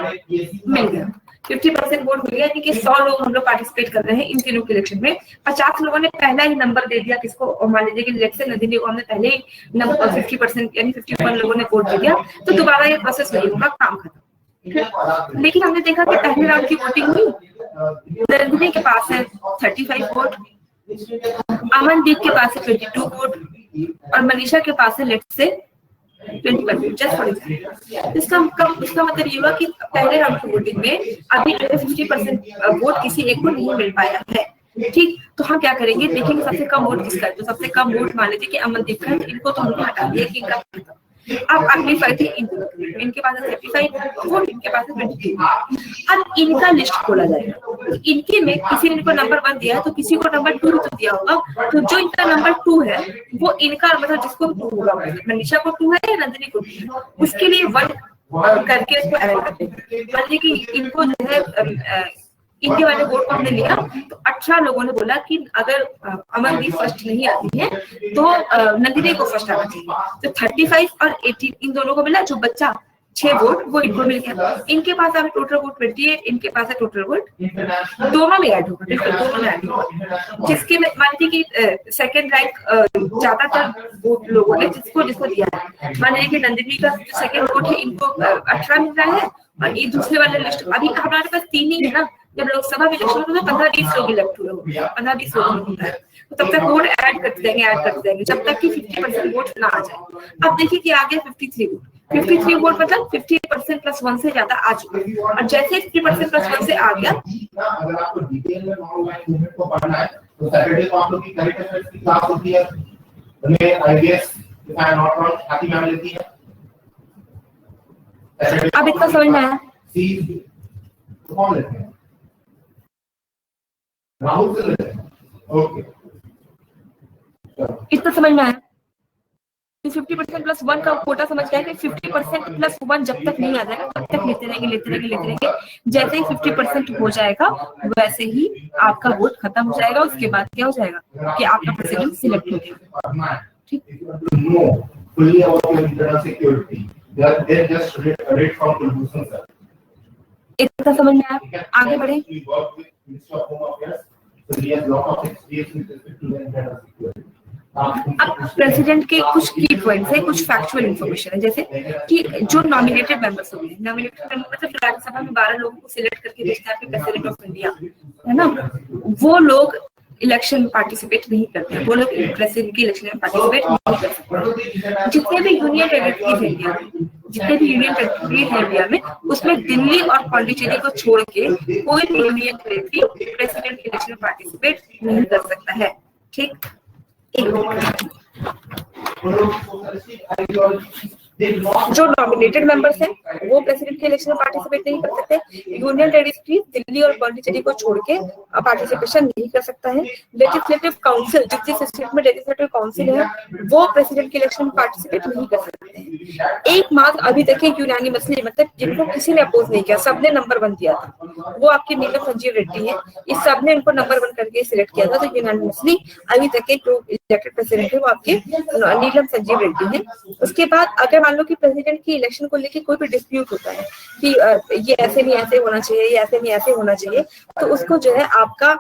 मिल गया, 50% वोट मिल गया, यानी कि 100 लोग हम लोग पार्टिसिपेट कर रहे हैं इन तीनों के इलेक्शन में। 50 लोगों ने पहला ही नंबर दे दिया किसको, मान लीजिए कि लेट्स से नंदिनी को हमने पहले ही नंबर 50% यानी 51 लोगों ने वोट दे दिया, तो दोबारा ये प्रोसेस नहीं होगा, काम खत्म। लेकिन हमने देखा कि पहले राउंड की वोटिंग हुई, नंदिनी के पास है 35 वोट, अमनदीप के पास है 22 वोट और मनीषा के पास है let's say 20%, just for example. इसका मतलब ये हुआ कि पहले राउंड की वोटिंग में अभी 50% वोट किसी एक को नहीं मिल पाया है। ठीक, तो हम क्या करेंगे, देखेंगे सबसे कम वोट किसका है। तो सबसे कम वोट मान लीजिए कि अमनदीप का, इनको तो हमने हटा दिया कि इनका। अब अगली फाइल थी इनके पास है 35 वोट, इनके पास है 22। अब इनका लिस्ट खोला जाएगा, इनके में किसी ने इनको नंबर 1 दिया है तो किसी को नंबर 2 तो दिया होगा। तो जो इनका नंबर 2 है वो इनका मतलब जिसको 2 होगा, मनीषा को 2 है या नंदिनी को 2 है, उसके लिए 1 करके इसको ऐड कर देंगे। मान लीजिए कि इनको जो है इनके वाले वोट को हमने लिया, तो 18 लोगों ने बोला कि अगर अमनदीप फर्स्ट नहीं आती है तो नंदिनी को फर्स्ट आना चाहिए। तो 35 और 18 इन दोनों को मिला, जो बच्चा 6 वोट वो इनको मिल गया। इनके पास अब टोटल वोट 28, इनके पास है टोटल वोट, दोनों में ऐड होगा, बिल्कुल दोनों में ऐड होगा। जिसके में मान लीजिए कि सेकंड रैंक ज्यादातर वोट लोगों ने जिसको दिया है, मान लीजिए कि नंदिनी का सेकंड वोट है, इनको 18 मिल रहा है, और ये दूसरे वाले लिस्ट अभी हमारे पास 3 ही है ना। जब लोकसभा में इलेक्शन होता है 15-20 लोग इलेक्ट हुए, 15-20 लोग होता है, तो तब तक वोट ऐड करते जाएंगे जब तक कि 50% वोट ना आ जाए। अब देखिए कि आ गया 53 वोट, 53 वोट मतलब 50% प्लस 1 से ज्यादा आ चुका है। और जैसे 50% प्लस 1 से आ गया, अगर आपको डिटेल में ऑनलाइन मूवमेंट को पढ़ना है तो सैटरडे को आप लोग की करंट अफेयर्स की क्लास होती है, उन्हें I guess if I am not wrong happy ma'am लेती है। अब इतना समझ में आया, कौन लेते हैं, राहुल से लेते हैं, ओके इतना समझ में आया। 50% प्लस 1 का कोटा समझ गया कि 50% प्लस 1 जब तक नहीं आ जाएगा तब तक लेते रहेंगे। जैसे ही 50% हो जाएगा वैसे ही आपका वोट खत्म हो जाएगा। उसके बाद क्या हो जाएगा कि आपका प्रेसिडेंट सिलेक्ट हो जाएगा। ठीक, इतना समझ में आया, आगे बढ़े। अब प्रेसिडेंट के कुछ की पॉइंट्स है, कुछ फैक्चुअल इंफॉर्मेशन है, जैसे कि जो नॉमिनेटेड मेंबर्स होंगे, नॉमिनेटेड मेंबर मतलब राज्यसभा में 12 लोगों को सिलेक्ट करके भेजता है प्रेसिडेंट ऑफ इंडिया, है ना। वो लोग इलेक्शन पार्टिसिपेट नहीं करते हैं, वो लोग प्रेसिडेंट की इलेक्शन में पार्टिसिपेट नहीं कर सकते। जितने भी यूनियन टेरिटरीज है इंडिया में, उसमें दिल्ली और पौंडीचेरी को छोड़ के कोई भी यूनियन टेरिटरी प्रेसिडेंट की इलेक्शन में पार्टिसिपेट नहीं कर सकता है। ठीक, जो नॉमिनेटेड मेंबर्स हैं वो प्रेसिडेंट के इलेक्शन में पार्टिसिपेट नहीं कर सकते। यूनियन टेरिटरी दिल्ली और पौंडीचेरी को छोड़ के पार्टिसिपेशन नहीं कर सकता है। लेजिस्लेटिव काउंसिल, जिस स्टेट में लेजिस्लेटिव काउंसिल है वो प्रेसिडेंट के इलेक्शन में पार्टिसिपेट नहीं कर सकते हैं। एकमात्र अभी तक यूनानिमसली, मतलब जिनको किसी ने अपोज नहीं किया, सबने नंबर 1 दिया था, वो आपके नीलम संजीव रेड्डी है। इस सबने उनको नंबर 1 करके सिलेक्ट किया था, तो यूनानिमसली अभी तक के जो इलेक्टेड प्रेसिडेंट है वो आपके नीलम संजीव रेड्डी है। उसके बाद अगर मान लो कि प्रेसिडेंट की इलेक्शन को लेके कोई भी डिस्प्यूट होता है कि ये ऐसे नहीं ऐसे होना चाहिए, ये ऐसे नहीं ऐसे होना चाहिए, तो उसको जो है आपका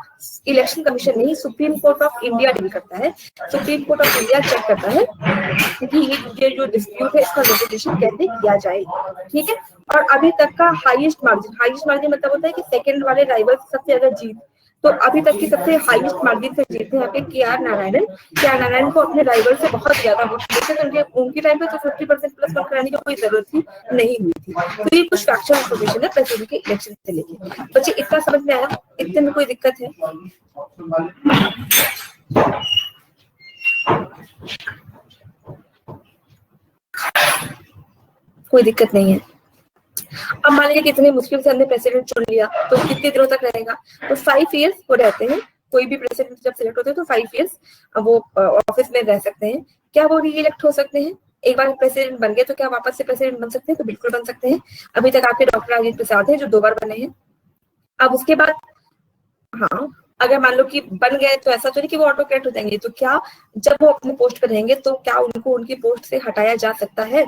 इलेक्शन कमीशन नहीं, सुप्रीम कोर्ट ऑफ इंडिया डील करता है। Supreme court of India check करता है कि ये जो डिस्प्यूट है इसका रेजोल्यूशन कैसे किया जाए। ठीक है, और अभी तक का हाईएस्ट मार्जिन मतलब होता है कि सेकंड वाले राइवल सबसे ज्यादा जीत, तो अभी तक की सबसे हाईएस्ट मार्जिन से जीते हैं आपके के आर नारायणन को अपने राइवल से बहुत ज्यादा वोट मिले थे। उनके टाइम पे तो 50% प्लस 1 कराने की कोई जरूरत ही नहीं हुई थी। तो ये कुछ फैक्चुअल इंफॉर्मेशन है प्रेसिडेंट के इलेक्शन से लेके। बच्चे इतना समझ में आया, इतने में कोई दिक्कत है? कोई दिक्कत नहीं है। अब मान लीजिए कितने मुश्किल से हमने प्रेसिडेंट चुन लिया, तो कितने दिनों तक रहेगा? तो 5 इयर्स वो रहते हैं। कोई भी प्रेसिडेंट जब सिलेक्ट होते हैं तो 5 इयर्स वो ऑफिस में रह सकते हैं। क्या वो री इलेक्ट हो सकते हैं? एक बार प्रेसिडेंट बन गए तो क्या वापस से प्रेसिडेंट बन सकते हैं? तो बिल्कुल बन सकते हैं। अभी तक आपके डॉक्टर राजेंद्र प्रसाद है जो 2 बार बने हैं। अब उसके बाद हाँ, अगर मान लो कि बन गए तो ऐसा तो नहीं कि वो ऑटोक्रेट हो जाएंगे, तो क्या जब वो अपने पोस्ट पर रहेंगे तो क्या उनको उनकी पोस्ट से हटाया जा सकता है?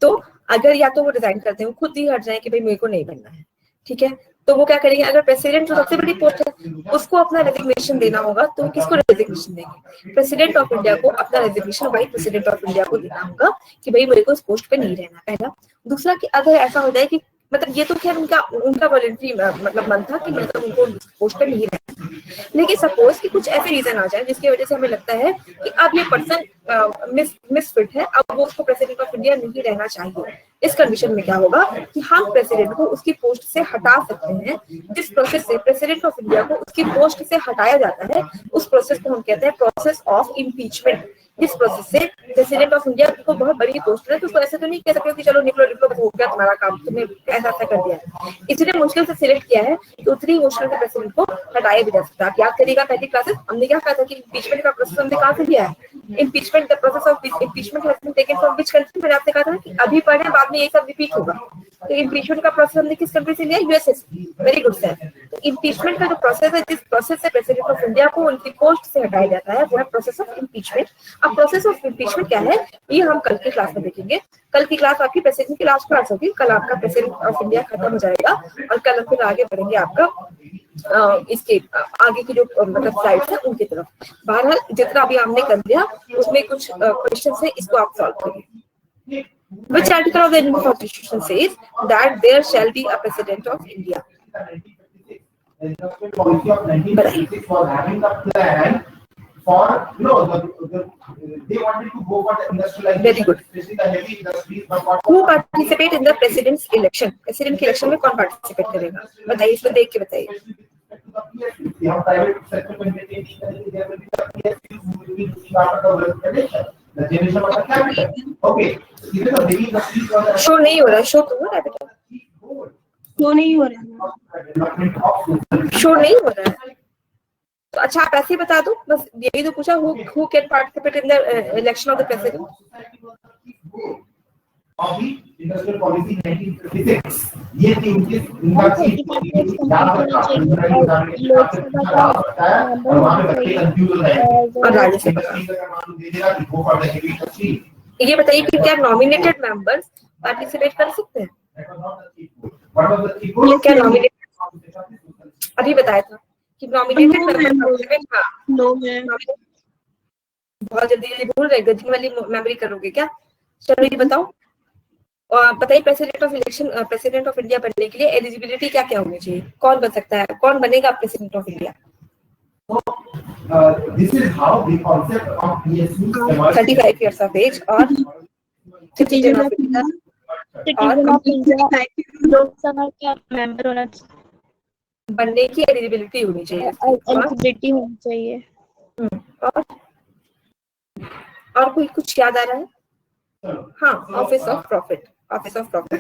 तो अगर या तो वो रिजाइन करते हैं, वो खुद ही हट जाए कि भाई मेरे को नहीं बनना है, ठीक है, तो वो क्या करेंगे? अगर प्रेसिडेंट जो सबसे बड़ी पोस्ट है उसको अपना रेजिग्नेशन देना होगा, तो किसको रेजिग्नेशन देंगे? प्रेसिडेंट ऑफ इंडिया को अपना resignation vice president of India को देना होगा कि भाई मेरे को इस पोस्ट पे नहीं रहना, पहला। दूसरा कि अगर ऐसा हो जाए कि मतलब ये तो खैर उनका वॉलंटरी मतलब मन था कि मतलब उनको पोस्ट पे नहीं रहना, लेकिन सपोज कि कुछ ऐसे रीजन आ जाए जिसकी वजह से हमें लगता है कि अब ये पर्सन मिसफिट है, अब वो उसको प्रेसिडेंट ऑफ इंडिया नहीं रहना चाहिए। इस कंडीशन में क्या होगा कि हम प्रेसिडेंट को उसकी पोस्ट से हटा सकते हैं। जिस प्रोसेस से प्रेसिडेंट ऑफ इंडिया को उसकी पोस्ट से हटाया जाता है उस प्रोसेस को हम कहते हैं प्रोसेस ऑफ इम्पीचमेंट। इस प्रोसेस से प्रेसिडेंट ऑफ इंडिया को बहुत बड़ी पोस्ट है, तो उसको ऐसे तो नहीं कह सकते कि चलो निकलो निकलो हो गया तुम्हारा काम, तुमने ऐसा कर दिया है, इतने मुश्किल से सिलेक्ट किया है तो उतनी मुश्किल से प्रेसिडेंट को हटाया भी जा सकता है। आप याद करिएगा पहली क्लासेस हमने क्या कहा था कि इम्पीचमेंट का प्रोसेस हमने कहाँ से लिया है? Impeachment the process of impeachment has been taken from which country? मैंने आपसे कहा था कि अभी पढ़े बाद में ये सब रिपीट होगा। तो इम्पीचमेंट का प्रोसेस हमने किस कंट्री से लिया? यूएसए से। Very good sir. तो इम्पीचमेंट का जो प्रोसेस है, जिस प्रोसेस से प्रेसिडेंट ऑफ इंडिया को उनकी पोस्ट से हटाया जाता है, वो है प्रोसेस ऑफ इम्पीचमेंट। अब प्रोसेस ऑफ इम्पीचमेंट क्या है ये हम कल की क्लास में देखेंगे। कल की क्लास आपकी प्रेसिडेंट की लास्ट क्लास होगी, कल आपका प्रेसिडेंट ऑफ इंडिया खत्म हो जाएगा और कल हम फिर आगे बढ़ेंगे आपका इसके आगे की जो मतलब स्लाइड्स है उनकी तरफ। बहरहाल जितना अभी हमने कर लिया उसमें कुछ क्वेश्चन है, इसको आप सॉल्व करिए। Which article of the Indian Constitution says that there shall be a president of India? The industrial policy of 1956 was having a plan for, they wanted to go for the industrialization. Very good. Especially the heavy industries. But Who participate in the president's election? President के election में कौन participate करेगा? बताइए, इसको देख के बताइए। Private sector will be taking, there will be the PSUs who will be looking after the wealth creation, the generation of the capital. Okay, even the heavy industries was show नहीं हो रहा, show तो हो रहा है बेटा, वो नहीं हो रहा, शो नहीं हो रहा है। तो अच्छा आप ऐसे ही बता दो, बस यही तो पूछा, who can participate in the election of the president? of the industrial policy 1956 ये थी उनकी याद रखा और वहां पे बच्चे कंफ्यूज हो जाएंगे और राज्य दे देगा कि वो फॉर द हेवी इंडस्ट्री। ये बताइए कि क्या नॉमिनेटेड मेंबर्स पार्टिसिपेट कर सकते हैं? ये क्या नॉमिनेटेड अभी बताया था कि नॉमिनेटेड मेंबर्स? नो मैम, बहुत जल्दी भूल रहे, गजनी वाली मेमोरी करोगे क्या? चलो ये बताओ, बताइए प्रेसिडेंट ऑफ इंडिया बनने के लिए एलिजिबिलिटी क्या क्या होनी चाहिए? कौन बन सकता है, कौन बनेगा president of India? This is how the concept of PSU 35 years of age और citizen of India और लोकसभा का मेंबर होना चाहिए, बनने की एलिजिबिलिटी होनी चाहिए, एलिजिबिलिटी होनी चाहिए। और कोई कुछ याद आ रहा है? हाँ, ऑफिस ऑफ प्रॉफिट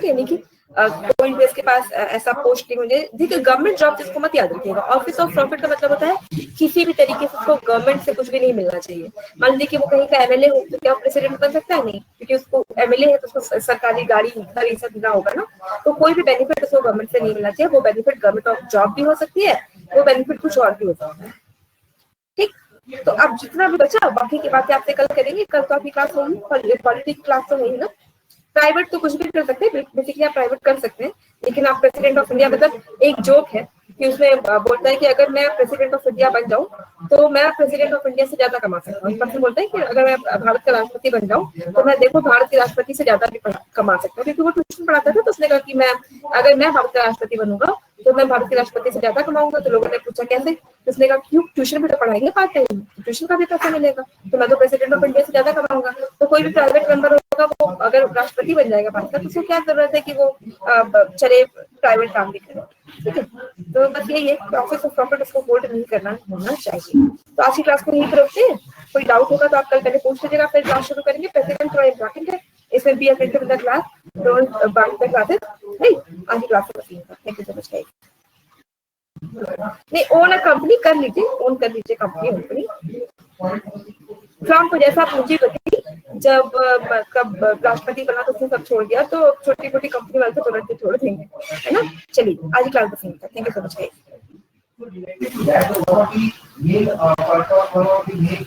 यानी कि कोई भी इसके पास ऐसा पोस्ट नहीं होने। देखिए गवर्नमेंट जॉब जिसको मत याद रखिएगा, ऑफिस ऑफ प्रॉफिट का मतलब होता है किसी भी तरीके से उसको गवर्नमेंट से कुछ भी नहीं मिलना चाहिए। मान लीजिए कि वो कहीं का एमएलए हो तो क्या प्रेसिडेंट बन सकता है? नहीं, क्योंकि उसको एमएलए है तो उसको सरकारी गाड़ी घर ये सब देना होगा ना, तो कोई भी बेनिफिट उसको गवर्नमेंट से नहीं मिलना चाहिए। वो बेनिफिट गवर्नमेंट ऑफ जॉब भी हो सकती है, वो बेनिफिट कुछ और भी हो सकता है। ठीक, तो अब जितना भी बचा बाकी की बातें आपसे कल करेंगे। कल तो आपकी क्लास होगी, पॉलिटिक्स क्लास तो नहीं ना। प्राइवेट तो कुछ भी कर सकते हैं, बेसिकली आप प्राइवेट कर सकते हैं, लेकिन आप प्रेसिडेंट ऑफ इंडिया मतलब एक जोक है कि उसमें बोलता है कि अगर मैं प्रेसिडेंट ऑफ इंडिया बन जाऊं तो मैं प्रेसिडेंट ऑफ इंडिया से ज्यादा कमा सकता हूँ। पर्सन बोलता है कि अगर मैं भारत का राष्ट्रपति बन जाऊं तो मैं देखो भारत के राष्ट्रपति से ज्यादा भी कमा सकता हूँ, क्योंकि वो ट्यूशन पढ़ाता था। तो उसने कहा कि मैं अगर मैं भारत का राष्ट्रपति बनूंगा तो मैं भारत के राष्ट्रपति से ज्यादा कमाऊंगा। तो लोगों ने पूछा कैसे? उसने कहा क्यों, ट्यूशन भी तो पढ़ाएंगे पार्ट टाइम, ट्यूशन का भी पैसा मिलेगा, तो मैं तो प्रेसिडेंट ऑफ इंडिया से ज्यादा कमाऊंगा। तो कोई भी प्राइवेट मेंबर होगा वो अगर राष्ट्रपति बन जाएगा भारत का तो उसको क्या जरूरत है कि वो चले प्राइवेट काम भी करे। ठीक है, तो बस यही है, ऑफिस ऑफ प्रॉफिट उसको होल्ड नहीं करना होना चाहिए। तो आज की क्लास को यहीं पर रखते हैं। कोई डाउट होगा तो आप कल पहले पूछ लीजिएगा, फिर क्लास शुरू करेंगे। प्रेसिडेंट थोड़ा इंपॉर्टेंट है, इसमें be attentive in the class, don't bunk the classes. नहीं, आज की क्लास को बस यहीं पर। Thank you so much. नहीं, ओन अ कंपनी कर लीजिए, ओन कर लीजिए कंपनी। फ्रॉम को जैसा आप मुझे बताइए, जब कब राष्ट्रपति बना तो उसने सब छोड़ दिया, तो छोटी मोटी कंपनी वाले तो तुरंत छोड़ देंगे, है ना। चलिए आज क्लास बस यहीं तक। Thank you so much. related to that, one of the main purpose, one of the main